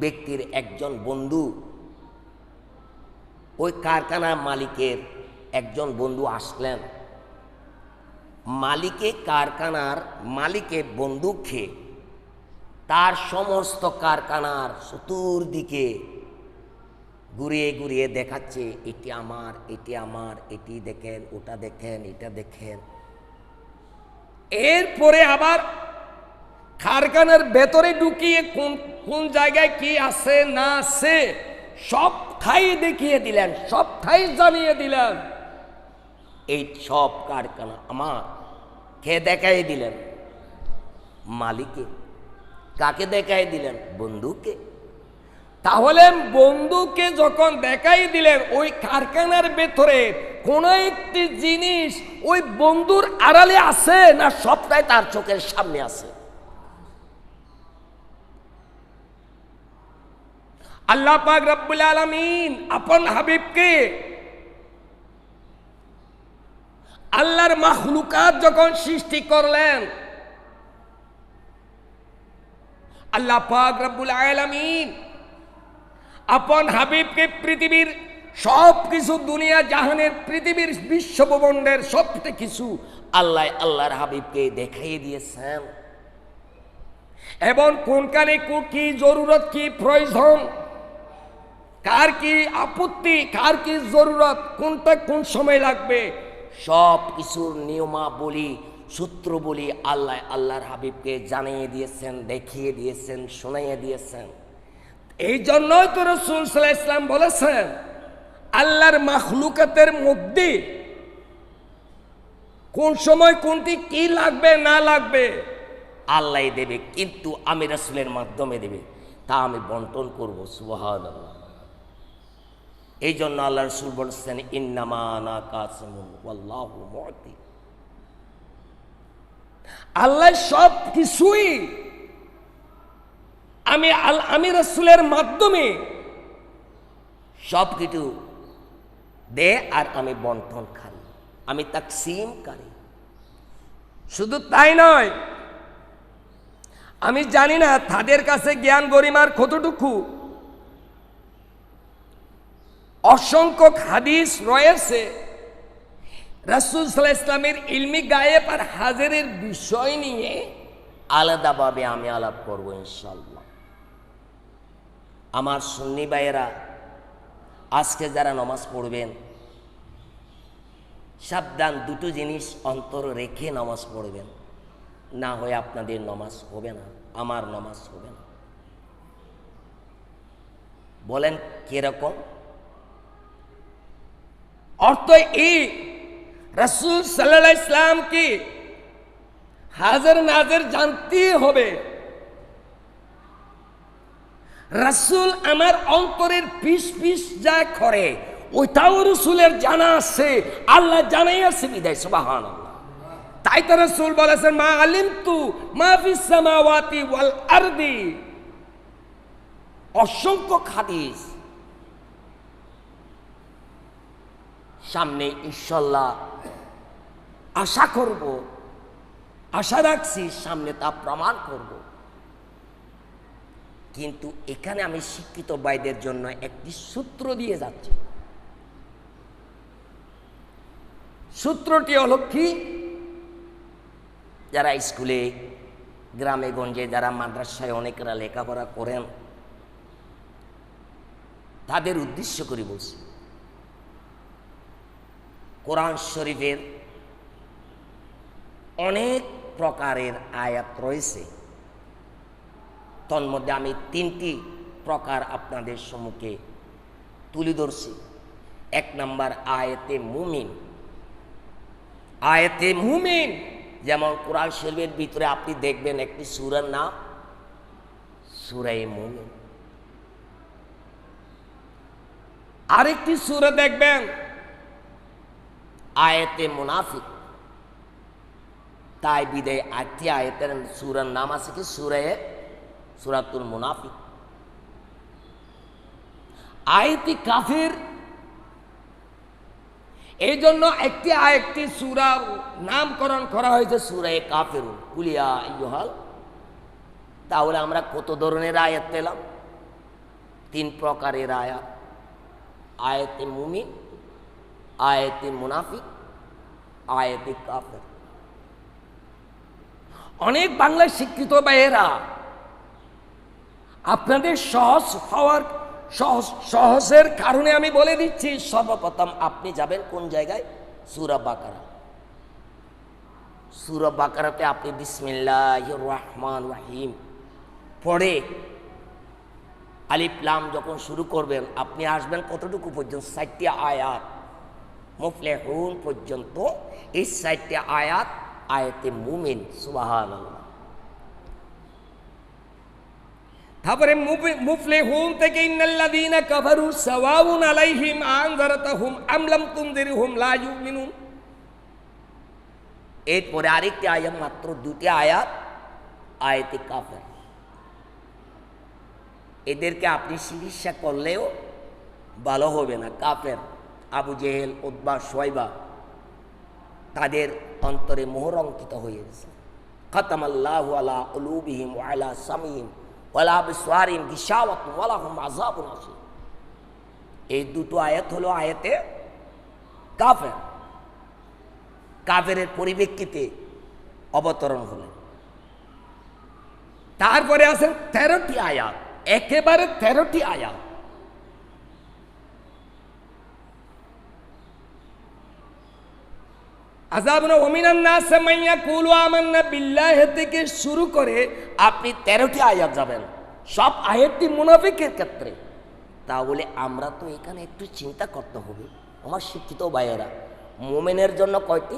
ব্যক্তির একজন বন্ধু, ওই কারখানার মালিকের একজন বন্ধু আসলেন। কারখানার মালিকের বন্ধুকে তার সমস্ত কারখানার চতুর্দিকে ঘুরিয়ে ঘুরিয়ে দেখাচ্ছে, এটি আমার, এটি আমার, এটি দেখেন, ওটা দেখেন, এটা দেখেন। এরপরে আবার কারখানার ভেতরে ঢুকিয়ে কোন কোন জায়গায় কি আছে না আছে সব ঠাই দেখিয়ে দিলেন, সব ঠাই জানিয়ে দিলেন। এই সব কারখানা আমার। কে দেখাই দিলেন? মালিকে। কাকে দেখাই দিলেন? বন্ধুকে। তাহলে বন্ধুকে যখন দেখাই দিলেন, ওই কারখানার ভেতরে কোন একটি জিনিস ওই বন্ধুর আড়ালে আছে না সবটাই তার চোখের সামনে আছে? আল্লাহ পাক রব্বুল আলামিন আপন হাবিবকে আল্লাহর মাখলুকাত যখন সৃষ্টি করলেন, আল্লাহ পাক রব্বুল আলামিন আপন হাবিবকে পৃথিবীর সব কিছু, দুনিয়া জাহানের, পৃথিবীর বিশ্বব্রহ্মাণ্ডের সব কিছু আল্লাহর হাবিবকে দেখাই দিয়েছেন। এবং কোনখানে কি জরুরত, কি প্রয়োজন, কার কি আপত্তি, কার কি জরুরত, কোনটা কোন সময় লাগবে, সব কিছুর নিয়মাবলী সূত্র বলি আল্লাহ আল্লাহর হাবিবকে জানিয়ে দিয়েছেন, দেখিয়ে দিয়েছেন, শোনাইয়ে দিয়েছেন। এই জন্যই তো রাসূল সাল্লাল্লাহু আলাইহি ওয়াসাল্লাম বলেছেন আল্লাহর মাখলুকাতের মধ্যে কোন সময় কোনটি কি লাগবে না লাগবে আল্লাহ দেবে, কিন্তু আমি রাসূলের মাধ্যমে দেবে, তা আমি বন্টন করব। সুবহানাল্লাহ। এই জন্য আল্লাহ রাসূল বলেছেন ইন্নামা আনা কাসিমুন ওয়াল্লাহু মু'তি। আল্লাহ সব কিছুই আমি রাসূলের মাধ্যমে সব কিছু দে আর আমি বন্টনকারী, আমি তাকসিমকারী। শুধু তাই নয়, আমি জানি না তাদের কাছে জ্ঞান গরিমার কতটুকু। অসংখ্য হাদিস রয়েছে রাসূল সাল্লাল্লাহু আলাইহি ওয়াসাল্লামের ইলমি গায়েব আর হাজিরের বিষয় নিয়ে আলাদাভাবে আমি আলাপ করব ইনশাআল্লাহ। আমার সুন্নি ভাইয়েরা, আজকে যারা নামাজ পড়বেন সাবধান, দুটো জিনিস অন্তর রেখে নামাজ পড়বেন, না হয় আপনাদের নামাজ হবে না, আমার নামাজ হবে না। বলেন কিরকম? অর্থ এই, রাসূল সাল্লাল্লাহু আলাইহি ওয়াসাল্লাম কি হাজির নাজির জানতেই হবে। রাসূল আমার অন্তরের পিস পিস যা করে ওইটাও রাসূলের জানা আছে, আল্লাহ জানাই আছে বিদায়। সুবহানাল্লাহ। তাই তো রাসূল বলেছেন মা আলিমতু মা ফিস সামাওয়াতি ওয়াল আরদি। অসংখ্য হাদিস সামনে ইনশাআল্লাহ আশা করব, আশা রাখছি সামনে তা প্রমাণ করব। কিন্তু এখানে আমি শিক্ষিত ভাইদের জন্য একটি সূত্র দিয়ে যাচ্ছি। সূত্রটি হলো কি? যারা স্কুলে, গ্রামে গঞ্জে, যারা মাদ্রাসায় অনেকেরা লেখাপড়া করেন, তাদের উদ্দেশ্য করে বলছি, কোরআন শরীফের অনেক প্রকারের আয়াত রয়েছে, তন্মধ্যে আমি 3টি প্রকার আপনাদের সম্মুখে তুলে ধরছি। 1 নম্বর আয়াতে মুমিন। আয়াতে মুমিন যেমন কোরআন শরীফের ভিতরে আপনি দেখবেন একটি সূরার নাম সূরা মুমিন, আরেকটি সূরা দেখবেন আয়াতে মুনাফিক। তাই বিদায় আটটি আয়াতের সূরার নাম আছে কি সূরাতুল মুনাফিক। আয়াতে কাফির, এই জন্য একটি সূরা নামকরণ করা হয়েছে সূরা কাফিরুন, কুলিয়া আইয়ুহাল। তাহলে আমরা কত ধরনের আয়াত পেলাম? 3 প্রকারের আয়াত, আয়াতে মুমিন, আয়াতে মুনাফিক, আয়াতে কাফির। অনেক বাংলা শিক্ষিত ভাইয়েরা আপনাদের সহজের কারণে আমি বলে দিচ্ছি, সর্বপ্রথম আপনি যাবেন কোন জায়গায়? সূরা বাকারা। সূরা বাকারাতে আপনি বিসমিল্লাহির রহমানির রহিম পড়ে আলিফ লাম যখন শুরু করবেন, আপনি আসবেন কতটুকু পর্যন্ত? 4টি আয়াত, মুফলিহুন পর্যন্ত। এই 4টি আয়াত আয়াতে মুমিন। সুবহানাল্লাহ। তারপরে মুফলিহুন থেকে ইন্নাল্লাযীনা কাফারু সাওয়াউন আলাইহিম আনযারতাহুম আম লাম তুনযিরহুম লা ইউমিনুন। এরপরে আরেকটি আয়াত, মাত্র 2টি আয়াত, আয়াতে কাফের। এদেরকে আপনি চিকিৎসা করলেও ভালো হবে না। কাফের, আবু জেহেল, উতবা, শুয়াইবা, তাদের অন্তরে মোহর অঙ্কিত হয়ে গেছে। খাতামাল্লাহু আলা কুলুবিহিম ওয়া আলা সামিহিম ওয়া আলা আবসারিহিম গিশাওয়াতুন ওয়া লাহুম আযাবুন আযীম। এই দুটো আয়াত হলো আয়াতে কাফের। কাফেরের পরিপ্রেক্ষিতে অবতরণ হলেন। তারপরে আছেন 13টি আয়াত, একেবারে 13টি আয়াত। আযাবনা ওয়া মিনান নাস মান ইয়াকুলু আমান্না বিল্লাহি থেকে শুরু করে আপনি 13টি আয়াত যাবেন, সব আয়াতটি মুনাফিকের ক্ষেত্রে। তাহলে আমরা তো এখানে একটু চিন্তা করতে হবে, আমার শিক্ষিত ভাইয়েরা, মোমেনের জন্য কয়টি?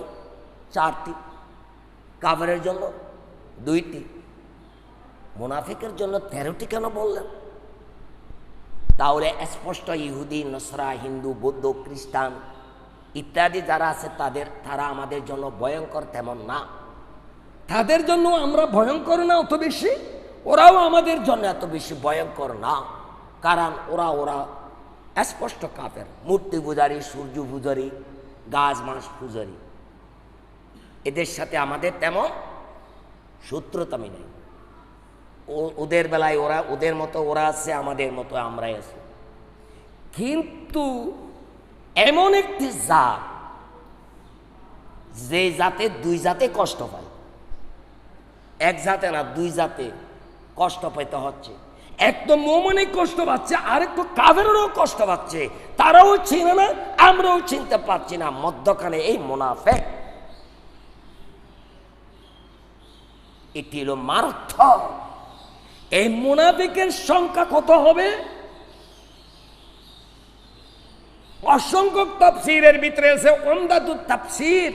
4টি। কাফেরের জন্য 2টি। মুনাফিকের জন্য 13টি কেন বললেন? তাহলে স্পষ্ট ইহুদি, নসরা, হিন্দু, বৌদ্ধ, খ্রিস্টান ইত্যাদি যারা আছে তারা আমাদের জন্য ভয়ঙ্কর তেমন না। তাদের জন্য আমরা ভয়ঙ্কর না অত বেশি, ওরাও আমাদের জন্য এত বেশি ভয়ঙ্কর না, কারণ ওরা স্পষ্ট কাফের, মূর্তি পূজারী, সূর্য পূজারী, গাছ মাছ পূজারী। এদের সাথে আমাদের তেমন শত্রুতামি নেই। ওদের বেলায় ওদের মতো ওরা আছে, আমাদের মতো আমরাই আছি। কিন্তু এমন একটি জাত, যে জাতে 2 জাতে কষ্ট পায়, এক জাতে না 2 জাতে কষ্ট পাইতে হচ্ছে। এক তো মুমিনই কষ্ট পাচ্ছে, আরেক তো কাফেরও কষ্ট পাচ্ছে। তারাও চিনে না, আমরাও চিনতে পারছি না, মধ্যখানে এই মুনাফিক। এটি হলো মারাত্মক। এই মুনাফিকের সংখ্যা কত হবে? অসংখ্য তাফসীরের ভিতরে আছে উমদাতুত তাফসীর,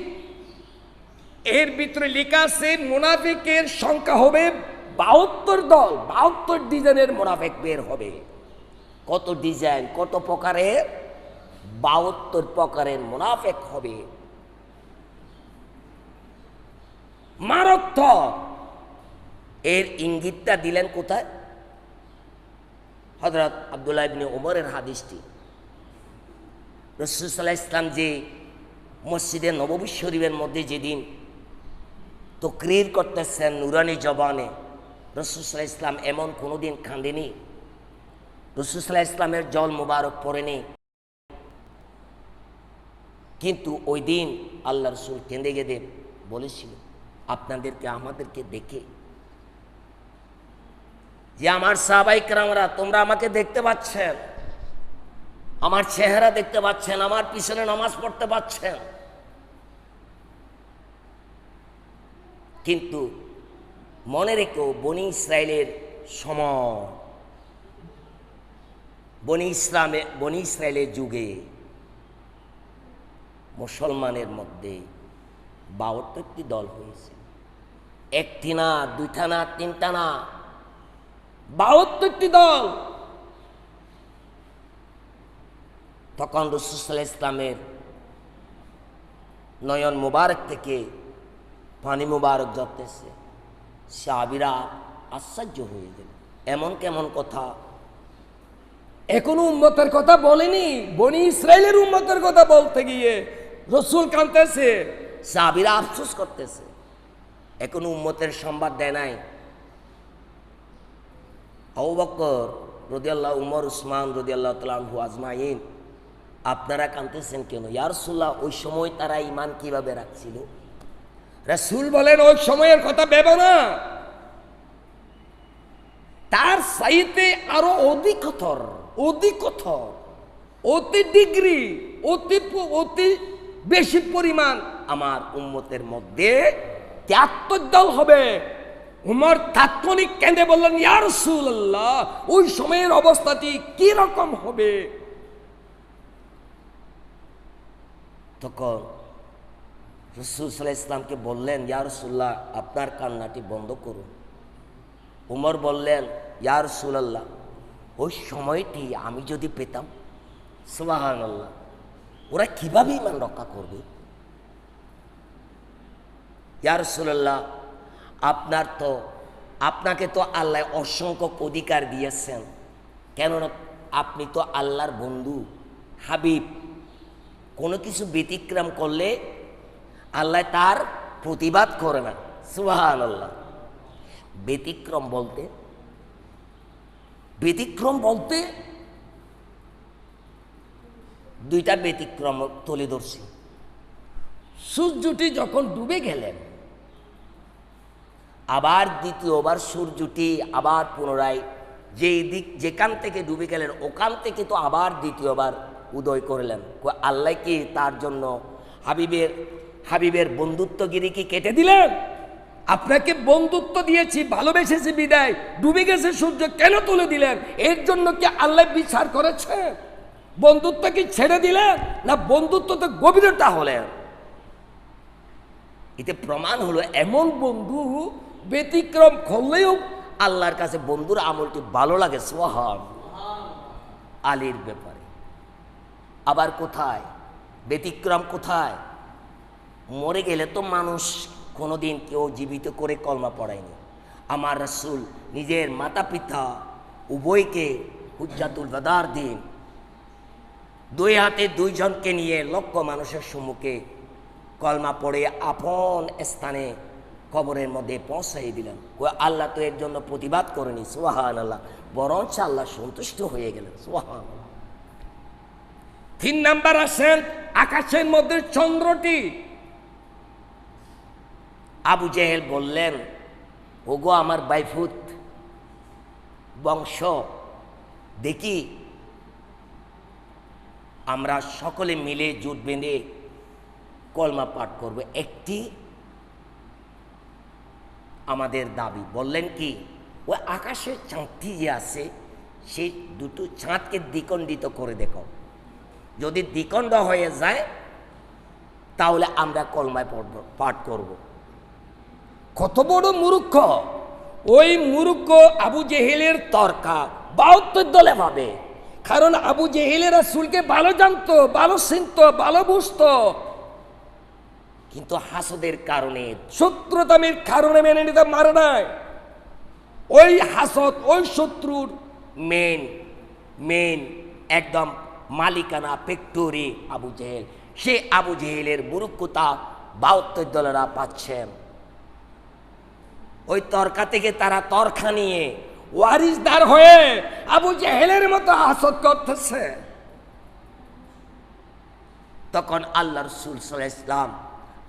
এর ভিতরে লেখা আছে মুনাফিকের সংখ্যা হবে 72 দল, 72 ডিজাইনের মুনাফিক বের হবে। কত ডিজাইন, কত প্রকারের? 72 প্রকারের মুনাফিক হবে। মারাত্মক। এর ইঙ্গিতটা দিলেন কোথায়? হযরত আব্দুল্লাহ ইবনে ওমরের হাদিসটি। রাসূল সাল্লাল্লাহু আলাইহি ওয়াসাল্লাম যে মসজিদে নববী শরীফের মধ্যে যেদিন তাকরীর করতেছেন নুরানি জবানে, রাসূল সাল্লাল্লাহু আলাইহি ওয়াসাল্লাম এমন কোনোদিন কাঁদেনি, রাসূল সাল্লাল্লাহু আলাইহি ওয়াসাল্লামের জল মুবারক পড়েনি। কিন্তু ওই দিন আল্লাহ রাসূল কেঁদে কেঁদে বলেছিল, আপনাদেরকে আমাদেরকে দেখে, যে আমার সাহাবায়ে কেরামরা, তোমরা আমাকে দেখতে পাচ্ছেন, আমার চেহারা দেখতে পাচ্ছেন, আমার পিছনে নামাজ পড়তে পাচ্ছেন, কিন্তু মনে রেখো বনি ইসরায়েলের সময়, বনি ইসরায়েলের যুগে মুসলমানের মধ্যে 72টি দল হয়েছে। 1টি না, 2টা না, 3টা না, 72টি দল। তখন রাসূল সাল্লাল্লাহু আলাইহি ওয়াসাল্লামের নয়ন মুবারক থেকে পানি মুবারক ঝরতেছে। সাহাবীরা আশ্চর্য হয়ে গেল, এমন কেমন কথা! এখনো উম্মতের কথা বলেনি, বনি ইসরায়েলের উম্মতের কথা বলতে গিয়ে রাসূল কাঁদতেছে, সাহাবীরা আফসোস করতেছে, এখনো উম্মতের সংবাদ দেয় নাই। আবু বকর রাদিয়াল্লাহু, উমর, উসমান রাদিয়াল্লাহু তাআলা আনহু আজমাইন, আপনারা কাঁদতেছেন কেন? ইয়া রাসূলুল্লাহ, ওই সময় তারা ঈমান কিভাবে রাখছিল? রাসূল বলেন, ওই সময়ের কথা ভেবো না, তার চাইতে আরো অধিকতর, অতি ডিগ্রি, অতি বেশি পরিমাণ আমার উম্মতের মধ্যে 73 দল হবে। উমর তাৎক্ষণিক কেঁদে বললেন, ইয়া রাসূলুল্লাহ, ওই সময়ের অবস্থাটি কি রকম হবে? তখন রাসূল সাল্লাল্লাহু আলাইহি ওয়াসাল্লামকে বললেন, ইয়া রাসূলুল্লাহ, আপনার কান্নাটি বন্ধ করুন। উমর বললেন, ইয়া রাসূলুল্লাহ, ওই সময়টি আমি যদি পেতাম, সুবহানাল্লাহ, ওরা কিভাবে ঈমান রক্ষা করবে? ইয়া রাসূলুল্লাহ, আপনাকে তো আল্লাহ অসংখ্য অধিকার দিয়েছেন, কেননা আপনি তো আল্লাহর বন্ধু, হাবিব। কোনো কিছু ব্যতিক্রম করলে আল্লাহ তার প্রতিবাদ করে না, সুবহানাল্লাহ। ব্যতিক্রম বলতে 2টা ব্যতিক্রম তুলে ধরছি। সূর্যটি যখন ডুবে গেলেন, আবার দ্বিতীয়বার সূর্যটি আবার পুনরায় যেখান থেকে ডুবে গেলেন ওখান থেকে তো আবার দ্বিতীয়বার উদয় করলেন। আল্লাহ কি তার জন্য হাবিবের বন্ধুত্বগিরি কি কেটে দিলেন? আপনাকে বন্ধুত্ব দিয়েছি, ভালোবেসেছি বিদায়, ডুবে গেছে সূর্য, কেন তুলে দিলেন? এর জন্য কি আল্লাহ বিচার করেছে? বন্ধুত্ব কি ছেড়ে দিলেন, না বন্ধুত্বতে গভীরতা হলেন? এতে প্রমাণ হলো এমন বন্ধু ব্যতিক্রম করলেও আল্লাহর কাছে বন্ধুর আমলটি ভালো লাগে। সুবহান আলীর ব্যাপারে আবার কোথায় ব্যতিক্রম, কোথায়? মরে গেলে তো মানুষ কোনোদিন কেউ জীবিত করে কলমা পড়ায়নি। আমার রাসূল নিজের মাতা পিতা উভয়কে হুজ্জাতুল বাদার দিন দুই হাতে দুইজনকে নিয়ে লক্ষ মানুষের সম্মুখে কলমা পড়ে আপন স্থানে কবরের মধ্যে পৌঁছাই দিলেন। আল্লাহ তো এর জন্য প্রতিবাদ করেনি, সুবহানাল্লাহ, বরঞ্চ আল্লাহ সন্তুষ্ট হয়ে গেলেন। সুবহানাল্লাহ। 3 নাম্বার আসেন আকাশের মধ্যে চন্দ্রটি। আবু জেহেল বললেন, ওগো আমার বাইফুত বংশ, দেখি আমরা সকলে মিলে জোট বেঁধে কলমা পাঠ করব, একটি আমাদের দাবি। বললেন কি? ওই আকাশের চাঁদটি যে আছে সেই দুটো চাঁদকে দ্বিখণ্ডিত করে দেখো, যদি দ্বিখণ্ড হয়ে যায় তাহলে আমরা কলমায় পাঠ করব। কত বড় মূর্খ! ওই মূর্খ আবু জেহেলের তর্কা 72 দলে ভাবে, কারণ আবু জেহেলের রাসূলকে ভালো জানতো, ভালো চিনতো, ভালো বুঝতো, কিন্তু হাসদের কারণে, শত্রুতামির কারণে মেনে নিতে পারে নাই। ওই হাসদ, ওই শত্রুর মেন একদম মালিকানা ফ্যাক্টরি আবু জেহেল। সে আবু জেহেলের মূর্খতা 72 দলেরা পাচ্ছেন। ওই তর্কা থেকে তারা তরখা নিয়ে ওয়ারিসদার হয়ে আবু জেহেলের মতো হাসদ করতেছে। তখন আল্লাহ রাসূল সাল্লাল্লাহু আলাইহি ওয়াসাল্লাম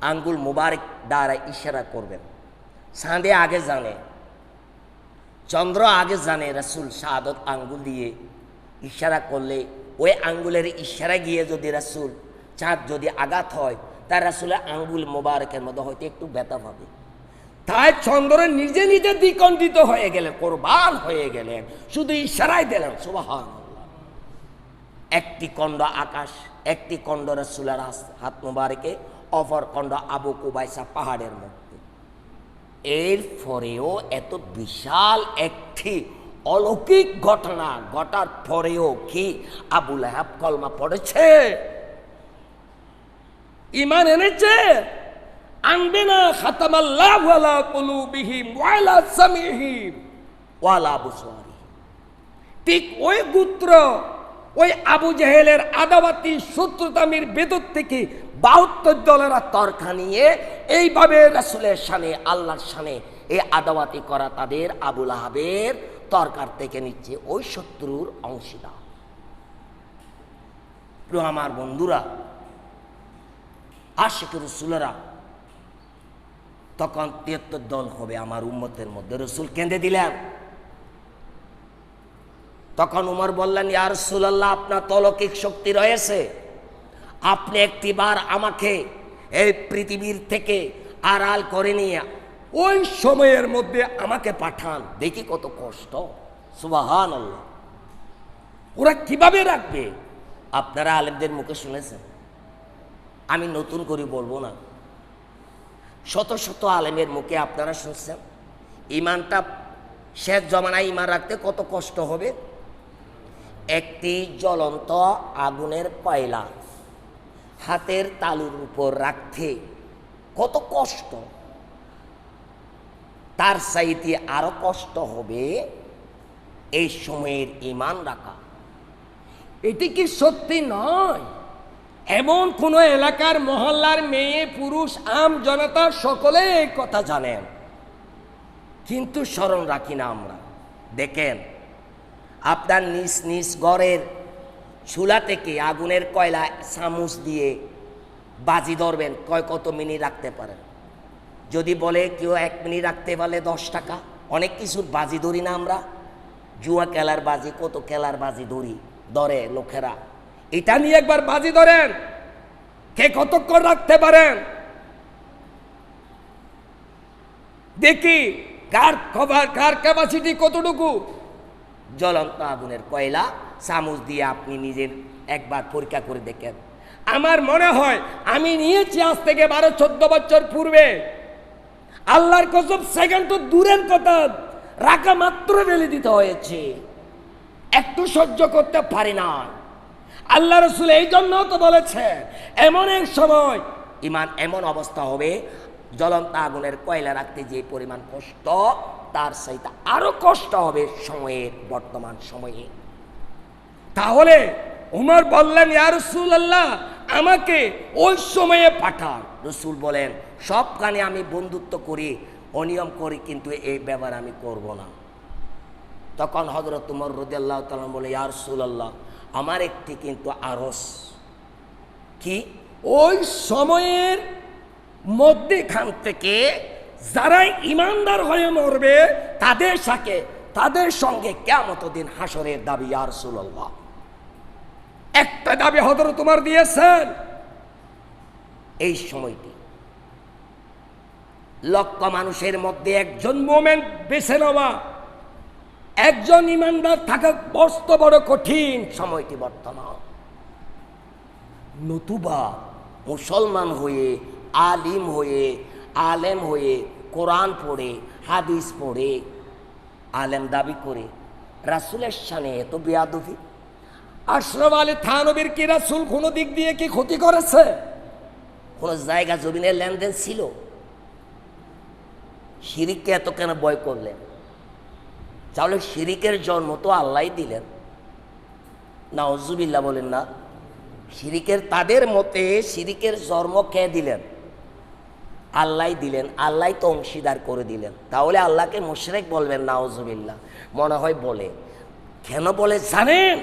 আঙ্গুল মুবারক দ্বারা ইশারা করবেন। চাঁদে আগে জানে, চন্দ্র আগে জানে, রাসূল শাহাদত আঙ্গুল দিয়ে ইশারা করলে ওই আঙ্গুলের ইশারা গিয়ে যদি রাসূল চাঁদ যদি আঘাত হয়, তার রাসূলের আঙ্গুল মুবারকের মধ্যে হয়তো একটু ব্যথা পাবে। তাই চন্দ্র নিজে নিজে দ্বিখণ্ডিত হয়ে গেলেন, কোরবান হয়ে গেলেন, শুধু ইশারাই দিলেন। সুবহানাল্লাহ। একটি খণ্ড আকাশ, একটি খণ্ড রাসূলের হাত মুবারকে, অপর খণ্ড আবু কুবাইসা পাহাড়ের মধ্যে। এর পরেও এত বিশাল একটি অলৌকিক ঘটনা ঘটার পরেও কি আবু লাহাব কলমা পড়েছে, ঈমান এনেছে? আনবে না। খাতামাল্লাহু আলা কুলুবিহিম ওয়া আলা সামিহিম ওয়া আলা আবসারিহিম। ঠিক ওই গোত্র, ওই আবু জেহেলের আদাওয়াতি শত্রুতামির ভেতর থেকে 72 দলেরা তরখা নিয়ে এইভাবে রাসূলের শানে, আল্লাহর শানে এই আদাওয়াতি করা তাদের আবু লাহাবের তরকার থেকে নিচ্ছে ওই শত্রুর অংশীদার। প্রিয় আমার বন্ধুরা, আশিক রাসূলরা তখন 73 দল হবে আমার উম্মতের মধ্যে। রাসূল কেঁদে দিলেন। তখন উমর বললেন, ইয়া রাসূলুল্লাহ, আপনার তো অলৌকিক শক্তি রয়েছে, আপনি একটিবার আমাকে এই পৃথিবীর থেকে আড়াল করে নিয়ে ওই সময়ের মধ্যে আমাকে পাঠান, দেখি কত কষ্ট। সুবহানাল্লাহ। ওরা কিভাবে রাখবে? আপনারা আলেমদের মুখে শুনেছেন, আমি নতুন করে বলবো না। শত শত আলেমের মুখে আপনারা শুনছেন। ইমানটা শেষ জমানায় ইমান রাখতে কত কষ্ট হবে। একটি জ্বলন্ত আগুনের কয়লা হাতের তালুর উপর রাখতে কত কষ্ট, তার চাইতে আরো কষ্ট হবে এই সময়ের ইমান রাখা। এটি কি সত্যি নয়? এমন কোন এলাকার মহল্লার মেয়ে পুরুষ আম জনতা সকলে এই কথা জানেন, কিন্তু স্মরণ রাখি না আমরা। দেখেন, আপনার নিজ নিজ ঘরের চুলা থেকে আগুনের কয়লা চামচ দিয়ে বাজি ধরবেন, কত মিনিট রাখতে পারেন? যদি বলে কেউ 1 মিনিট রাখতে পারলে 10 টাকা। অনেক কিছুর বাজি ধরি না আমরা, জুয়া খেলার বাজি, কত খেলার বাজি ধরে লোকেরা। এটা নিয়ে একবার বাজি ধরেন, কে কতক্ষণ রাখতে পারেন? দেখি কার ক্যাপাসিটি কতটুকু। জ্বলন্ত আগুনের কয়লা চামচ দিয়ে আপনি নিজের একবার পরীক্ষা করে দেখেন। আমার মনে হয় আমি নিয়েছি আজ থেকে 12-14 বছর পূর্বে। আল্লাহর কসম, সেকেন্ড তো দূরের কথা, রাখা মাত্র ফেলে দিতে হয়েছে, একটু সহ্য করতে পারি না। আল্লাহ রসুল এই জন্য তো বলেছে, এমন এক সময় ইমান এমন অবস্থা হবে, জ্বলন্ত আগুনের কয়লা রাখতে যে পরিমাণ কষ্ট, তার চাইতে আরো কষ্ট হবে বর্তমান সময়ে। তাহলে উমর বললেন, ইয়া রাসূলুল্লাহ, আমাকে ওই সময়ে পাঠান। রসুল বলেন, সব কানে আমি বন্ধুত্ব করি, অনিয়ম করি, কিন্তু এই ব্যাপার আমি করব না। তখন হযরত উমর রাদিয়াল্লাহু তাআলা বলে, ইয়া রাসূলুল্লাহ, আমার একটি কিন্তু আরস। কি? ওই সময়ের মধ্যেখান থেকে যারা ইমানদার হয়ে মরবে তাদের সঙ্গে কিয়ামত দিন হাসরের দাবি। ইয়া রাসূলুল্লাহ, একটা দাবি হযরত উমর দিয়েছেন। এই সময়টি লক্ষ মানুষের মধ্যে একজন মোমেন বেছে নেওয়া, একজন ইমানদার থাকা বড় কঠিন। সময়টি বর্তমান। নতুবা মুসলমান হয়ে, আলেম হয়ে কোরআন পড়ে, হাদিস পড়ে, আলেম দাবি করে রাসূলের শানে এত বেয়াদবি। আশরাফ আলী থানবীর কি রাসূল কোনো দিক দিয়ে কি ক্ষতি করেছে? কোন জায়গা জমিনের লেনদেন ছিল? শিরিককে এত কেন ভয় করলেন? তাহলে শিরিকের জন্ম তো আল্লাহই দিলেন। নাউজুবিল্লাহ বলেন না। শিরিকের, তাদের মতে শিরিকের জন্ম কে দিলেন? আল্লাহই দিলেন। আল্লাহই তো অংশীদার করে দিলেন। তাহলে আল্লাহকে মুশরিক বলবেন? নাউজুবিল্লাহ। মনে হয় বলে। কেন বলে জানেন?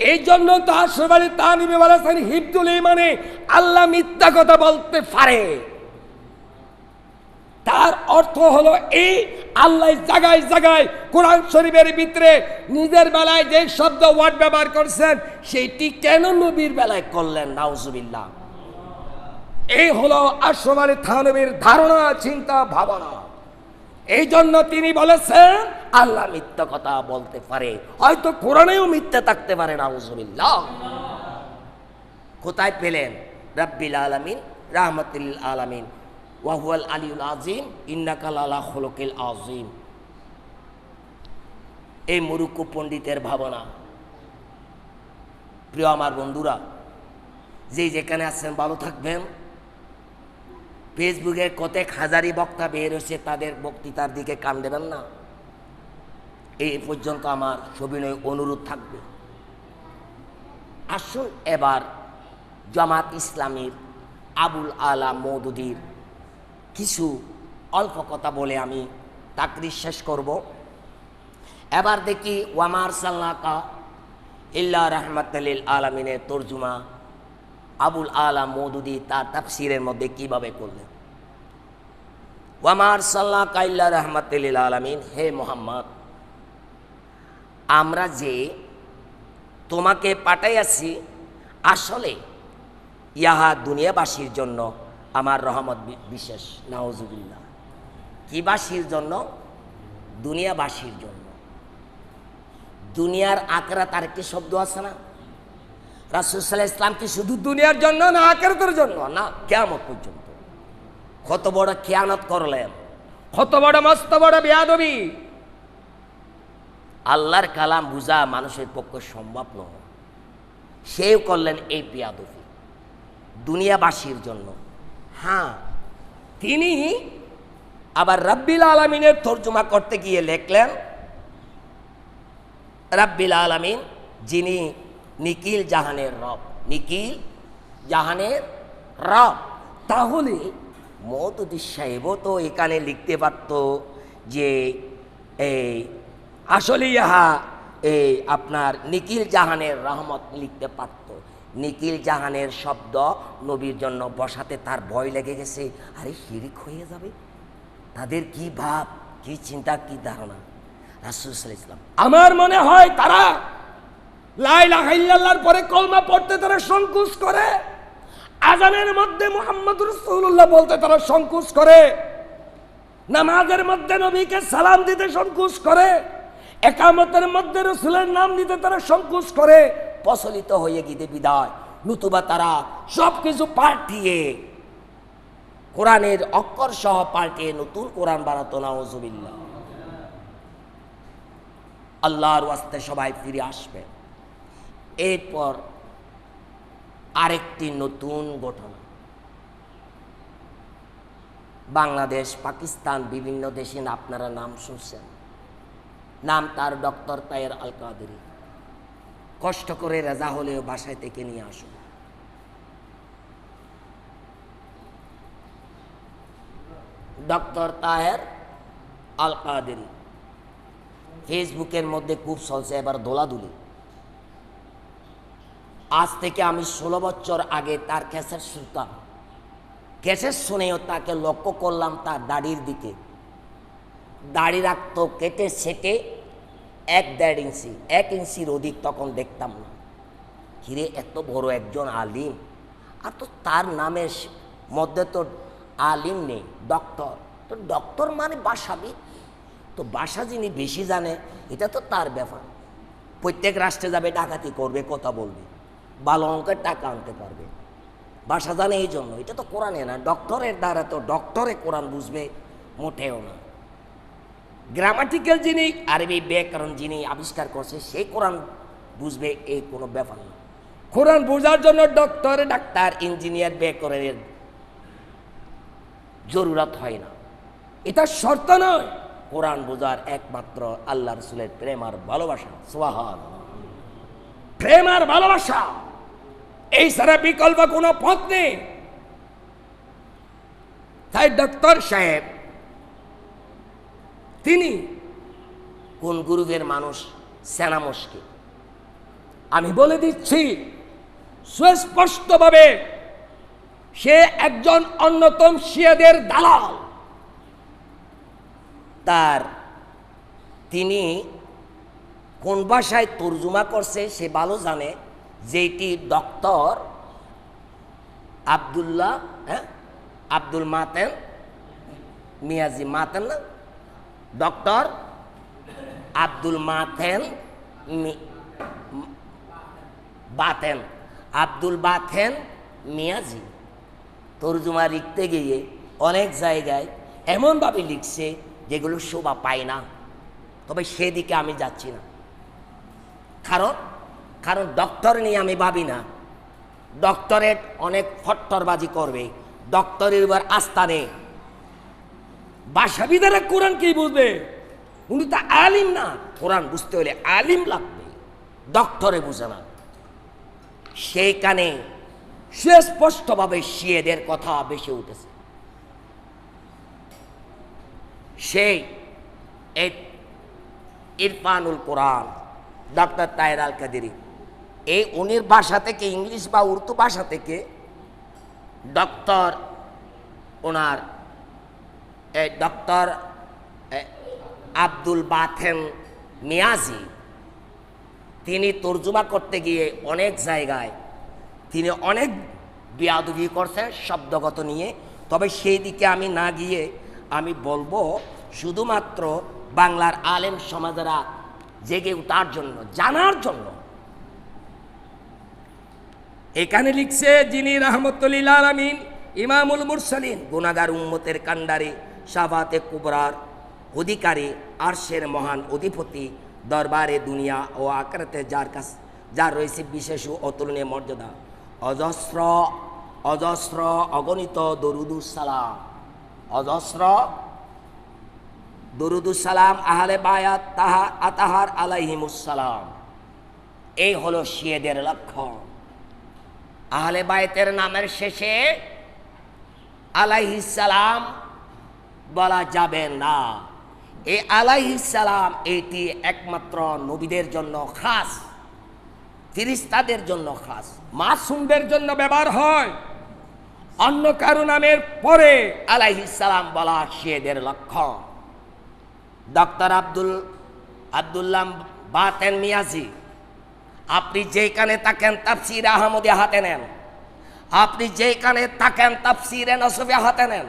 এই জন্য তো আশরাফ আলী থানবী বলেছেন, হিফজুল ঈমানে আল্লাহ মিথ্যা কথা বলতে পারে। তার অর্থ হলো এই, আল্লাহ জায়গায় জায়গায় কোরআন শরীফের ভিতরে নিজের বেলায় যে শব্দ ওয়ার্ড ব্যবহার করছেন, সেটি কেন নবীর বেলায় করলেন? নাউজুবিল্লাহ। এই হলো আশরাফ আলী থানবীর ধারণা, চিন্তা, ভাবনা। এই জন্য তিনি বলেছেন আল্লাহ মিথ্যা কথা বলতে পারে, হয়তো কোরআনেও মিথ্যা থাকতে পারে। নাউজুবিল্লাহ। কোথায় পেলেন? রাব্বিল আলামিন, রাহমাতুল আলামিন, ওয়া হুয়াল আলিউল আযীম, ইন্নাকা লালা খুলুকিল আযীম। এই মুরুক্কু পণ্ডিতের ভাবনা। প্রিয় আমার বন্ধুরা, যেখানে আছেন ভালো থাকবেন। ফেসবুকে কতক হাজারি বক্তা বের হয়েছে, তাদের বক্তৃতার দিকে কান দেবেন না। এই পর্যন্ত আমার সবিনয় অনুরোধ থাকবে। আসুন এবার জামাত ইসলামীর আবুল আলা মওদুদীর কিছু অল্প কথা বলে আমি তাকরীর শেষ করব। এবার দেখি ওয়ামা আরসালনাকা ইল্লা রাহমাতাল লিল আলামিনের তরজমা আবুল আলা মওদুদী তার তাফসীরের মধ্যে কিভাবে করলেন। ওয়ামা আরসালনাকা ইল্লা রাহমাতাল লিল আলামিন, হে মুহাম্মদ, আমরা যে তোমাকে পাঠাইয়াছি, আসলে ইহা দুনিয়াবাসীর জন্য আমার রহমত বিশেষ। নাউজুবিল্লাহ। কি বাসীর জন্য? দুনিয়াবাসীর জন্য। দুনিয়ার আখেরাত আর একটি শব্দ আছে না? রাসূল সাল্লাল্লাহু আলাইহি ওয়াসাল্লাম কি শুধু দুনিয়ার জন্য না আখিরাতের জন্য? না, কিয়ামত পর্যন্ত। কত বড় খেয়ানত করলেন, কত বড় মস্ত বড় বেয়াদবি। আল্লাহর কালাম বুঝা মানুষের পক্ষে সম্ভব নয়, সেও করলেন এই বেয়াদবি দুনিয়াবাসীর জন্য। হ্যাঁ, তিনি আবার রাব্বিল আলামিনের তরজমা করতে গিয়ে লিখলেন, রাব্বিল আলামিন, যিনি নিখিল জাহানের রব। নিখিল জাহানের রব। তাহলে মওদুদী সাহেবও তো এখানে লিখতে পারত যে এই আসলে ইহা এই আপনার নিখিল জাহানের রহমত লিখতে পারত। নিখিল জাহানের শব্দ নবীর জন্য বসাতে তার ভয় লেগে গেছে। আরে শিরিক হয়ে যাবে, তাদের কি ভাব, কি চিন্তা, কি ধারণা। রাসূল সাল্লাল্লাহু আলাইহি ওয়াসাল্লাম, আমার মনে হয় তারা লা ইলাহা ইল্লাল্লাহর পরে কলমা পড়তে তারা সংকোচ করে, আজানের মধ্যে মুহাম্মদ রাসূলুল্লাহ বলতে তারা সংকোচ করে। নামাজের মধ্যে নবীকে সালাম দিতে সংকোচ করে, একামতের মধ্যে রসুলের নাম নিতে তারা সংকোচ করে, প্রচলিত হয়ে গিয়ে বিদায়। নতুবা তারা সবকিছু পাল্টিয়ে কোরআনের অক্ষর সহ পাল্টিয়ে নতুন কোরআন বানাতো। নাউজুবিল্লাহ। আল্লাহর ওয়াস্তে সবাই ফিরে আসবে। এরপর আরেকটি নতুন ঘটনা, বাংলাদেশ, পাকিস্তান, বিভিন্ন দেশে আপনারা নাম শুনছেন। নাম তার ডক্টর তাহের আল কাদেরী। কষ্ট করে রেজা হলেও বাসায় থেকে নিয়ে আসুন। ডক্টর তাহের আল কাদেরী ফেসবুকের মধ্যে খুব চলছে এবার দোলাদুলি। আজ থেকে আমি 16 বছর আগে তার ক্যাসেট শুনতাম। ক্যাসেট শুনেও তাকে লক্ষ্য করলাম তার দাড়ির দিকে। দাড়ি রাখতো কেটে সেটে 1-1.5 ইঞ্চি, 1 ইঞ্চির অধিক তখন দেখতাম না। কিরে, এত বড় একজন আলিম, আর তো তার নামের মধ্যে তো আলিম নেই, ডক্টর। তো ডক্টর মানে ভাষাবিদ, তো ভাষা যিনি বেশি জানে এটা তো তার ব্যাপার। প্রত্যেক রাষ্ট্রে যাবে, ডাকাতি করবে, কথা বলবে, ভালো অঙ্কের টাকা আনতে পারবে, ভাষা জানে এই জন্য। এটা তো কোরআনে না। ডক্টরের দ্বারা তো ডক্টরে কোরআন বুঝবে মোটেও না। গ্রামাটিক্যাল যিনি, আরবি ব্যাকরণ যিনি আবিষ্কার করছে, সেই কোরআন বুঝবে এই কোনো ব্যাপার না। কোরআন বোঝার জন্য ডক্টর, ডাক্তার, ইঞ্জিনিয়ার, ব্যাকরণের জরুরত হয় না, এটা শর্ত নয়। কোরআন বোঝার একমাত্র আল্লাহ রসুলের প্রেম আর ভালোবাসা। সুবহানাল্লাহ। প্রেম আর ভালোবাসা, এই ছাড়া বিকল্প কোনো পথ নেই। তাই ডক্টর সাহেব তিনি কোন গ্রুপের মানুষ সেনা মুশকিল আমি বলে দিচ্ছি সুস্পষ্টভাবে, সে একজন অন্যতম শিয়াদের দালাল। তিনি কোন ভাষায় তর্জমা করছে সে ভালো জানে, যেটি ডক্টর আব্দুল মাতেন মিয়াজি, মাতেন না, ডক্টর আব্দুল মাতেন বাতেন, আব্দুল বাতেন মিয়াজি তর্জমা লিখতে গিয়ে অনেক জায়গায় এমনভাবে লিখছে যেগুলো শোভা পায় না। তবে সেদিকে আমি যাচ্ছি না, কারণ ডক্টর নিয়ে আমি ভাবি না। ডক্টরেট অনেক ফট্টরবাজি করবে, ডক্টরের উপর আস্থা নেই। ভাষাবিদেরা কোরআন কি বুঝবে? উনি তো আলিম না। কোরআন বুঝতে হলে আলিম লাগবে, ডক্টরে বুঝে না। সেইখানে সুস্পষ্টভাবে শিয়েদের কথা বেশি উঠেছে। সেই ইরফানুল কোরআন ডক্টর তাহের আল কাদেরী, এই উনির ভাষা থেকে, ইংলিশ বা উর্দু ভাষা থেকে ডক্টর আব্দুল বাতেন মিয়াজি, তিনি তর্জমা করতে গিয়ে অনেক জায়গায় তিনি অনেক বেয়াদবি করছেন শব্দগত নিয়ে। তবে সেই দিকে আমি না গিয়ে আমি বলবো শুধুমাত্র বাংলার আলেম সমাজেরা জেগে ওঠার জন্য, জানার জন্য। এখানে লিখছে, যিনি রাহমাতুল লিল আলামিন, ইমামুল মুরসালিন, গুনাহগার উম্মতের কান্ডারি, শাফাতে কুবরার অধিকারী, আরশের মহান অধিপতি, দরবারে দুনিয়া ও আখিরাতে যার রয়েছে বিশেষ ও অতুলনীয় মর্যাদা, অজস্র অজস্র অগণিত দরুদুস সালাম, অজস্র দরুদুস সালাম আহলে বায়াত আতাহার আলাইহিমুস সালাম। এই হলো শিয়াদের লক্ষণ। আহলে বায়াতের নামের শেষে আলাইহিস সালাম বলা যাবে না। এই আলাইহিস সালাম এটি একমাত্র নবীদের জন্য খাস, ফেরেশতাদের জন্য খাস, মাসুমদের জন্য ব্যবহার হয়। অন্য কারো নামের পরে আলাইহিস সালাম বলা শিয়াদের লক্ষণ। ডক্টর আব্দুল্লাহ বাতেন মিয়াজি, আপনি যেখানে থাকেন তাফসির আহমদে হাতে নেন, আপনি যেখানে থাকেন তাফসিরে নসবে হাতে নেন,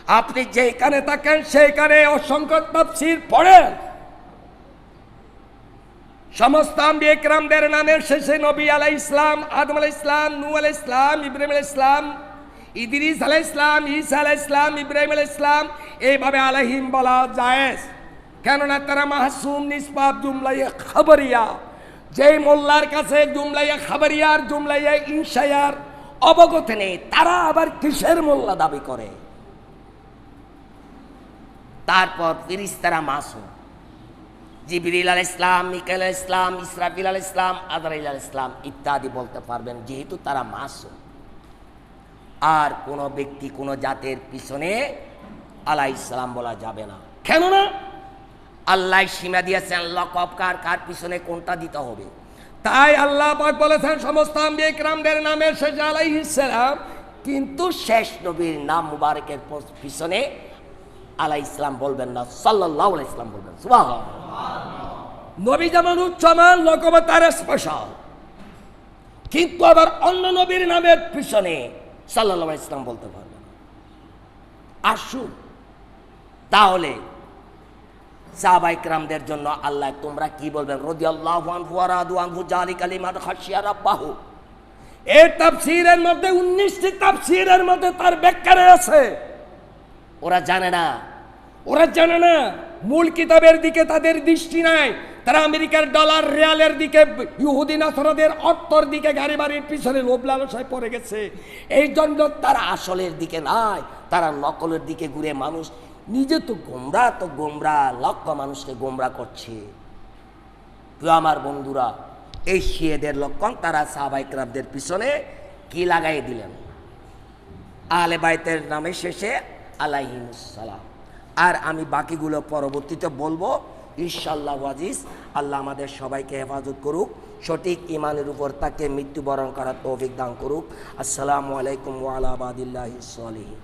আপনি যেখানে থাকেন সেইখানে অসংখ্য তাফসীর পড়েন। সমস্ত আম্বিয়া কিরামদের নামের শেষে নবী আলাইহিস সালাম, আদম আলাইহিস সালাম, নূহ আলাইহিস সালাম, ইব্রাহিম আলাইহিস সালাম, ইদ্রিস আলাইহিস সালাম, ঈসা আলাইহিস সালাম, ইব্রাহিম আলাইহিস সালাম, এইভাবে আলাইহিম বলা জায়েজ। কেননা তারা মাসুম নিসবাত জুমলায়ে খাবরিয়া, যেই মোল্লার কাছে জুমলায়ে খাবরিয়ার জুমলায়ে ইনশায়ার অবগত নেই, তারা আবার কিসের মোল্লা দাবি করে? তারপর ফেরেশতারা মাসুম, জিবরিল আলাইহিস সালাম, মিকাইল আলাইহিস সালাম, ইসরাফিল আলাইহিস সালাম, আজরাইল আলাইহিস সালাম ইত্যাদি বলতে পারবেন, যেহেতু তারা মাসুম। আর কোনো ব্যক্তি কোনো জাতের পিছনে আলাইহিস সালাম বলা যাবে না, কেননা আল্লাহ সীমা দিয়েছেন লকব কার কার পিছনে কোনটা দিতে হবে। তাই আল্লাহ পাক বলেছেন সমস্ত আম্বিয়া কিরামদের নামের শেষে আলাইহিস সালাম, কিন্তু শেষ নবীর নাম মুবারকের পিছনে আলাইহিস সালাম বলবেন না, সাল্লাল্লাহু আলাইহি সাল্লাম বলবেন। সুবহানাল্লাহ। নবী যেমন উচ্চমান লকব তার স্পেশাল, কিন্তু আবার অন্য নবীর নামের পিছনে সাল্লাল্লাহু আলাইহি সাল্লাম বলতে পারবেন। আসুন তাহলে সাহাবায়ে কিরামদের জন্য আল্লাহ তোমরা কি বলবেন? রাদিয়াল্লাহু আনহু ওয়া রাদু আনহু জালিকা লিমান খাশিয়া রাব্বাহু। এই তাফসীরের মধ্যে 19টি তাফসীরের মধ্যে তার ব্যাখ্যা আছে। ওরা জানে না, ওরা জানে না, মূল কিতাবের দিকে তাদের দৃষ্টি নাই। তারা আমেরিকার ডলার রিয়ালের দিকে, ইহুদি নাসারাদের অর্থর দিকে, গাড়ি বাড়ির পিছনে লোভ লালসায় পড়ে গেছে। এই জন্য তারা আসলের দিকে নাই, তারা নকলের দিকে ঘুরে মানুষ নিজে তো গোমরা লক্ষ মানুষকে গোমরা করছে। প্রিয় আমার বন্ধুরা, এই শিয়েদের লক্ষণ তারা সাহাবায়ে কিরামদের পিছনে কি লাগাই দিলেন? আহলে বাইতের নামে শেষে আলাইহিমুস সালাম। আর আমি বাকিগুলো পরবর্তীতে বলবো ইনশাআল্লাহ আজিজ। আল্লাহ আমাদের সবাইকে হেফাজত করুক, সঠিক ইমানের উপর তাকে মৃত্যুবরণ করার তৌফিক দান করুক। আসসালামু আলাইকুম ওয়া আলা ইবাদিল্লাহিস সালিহিন।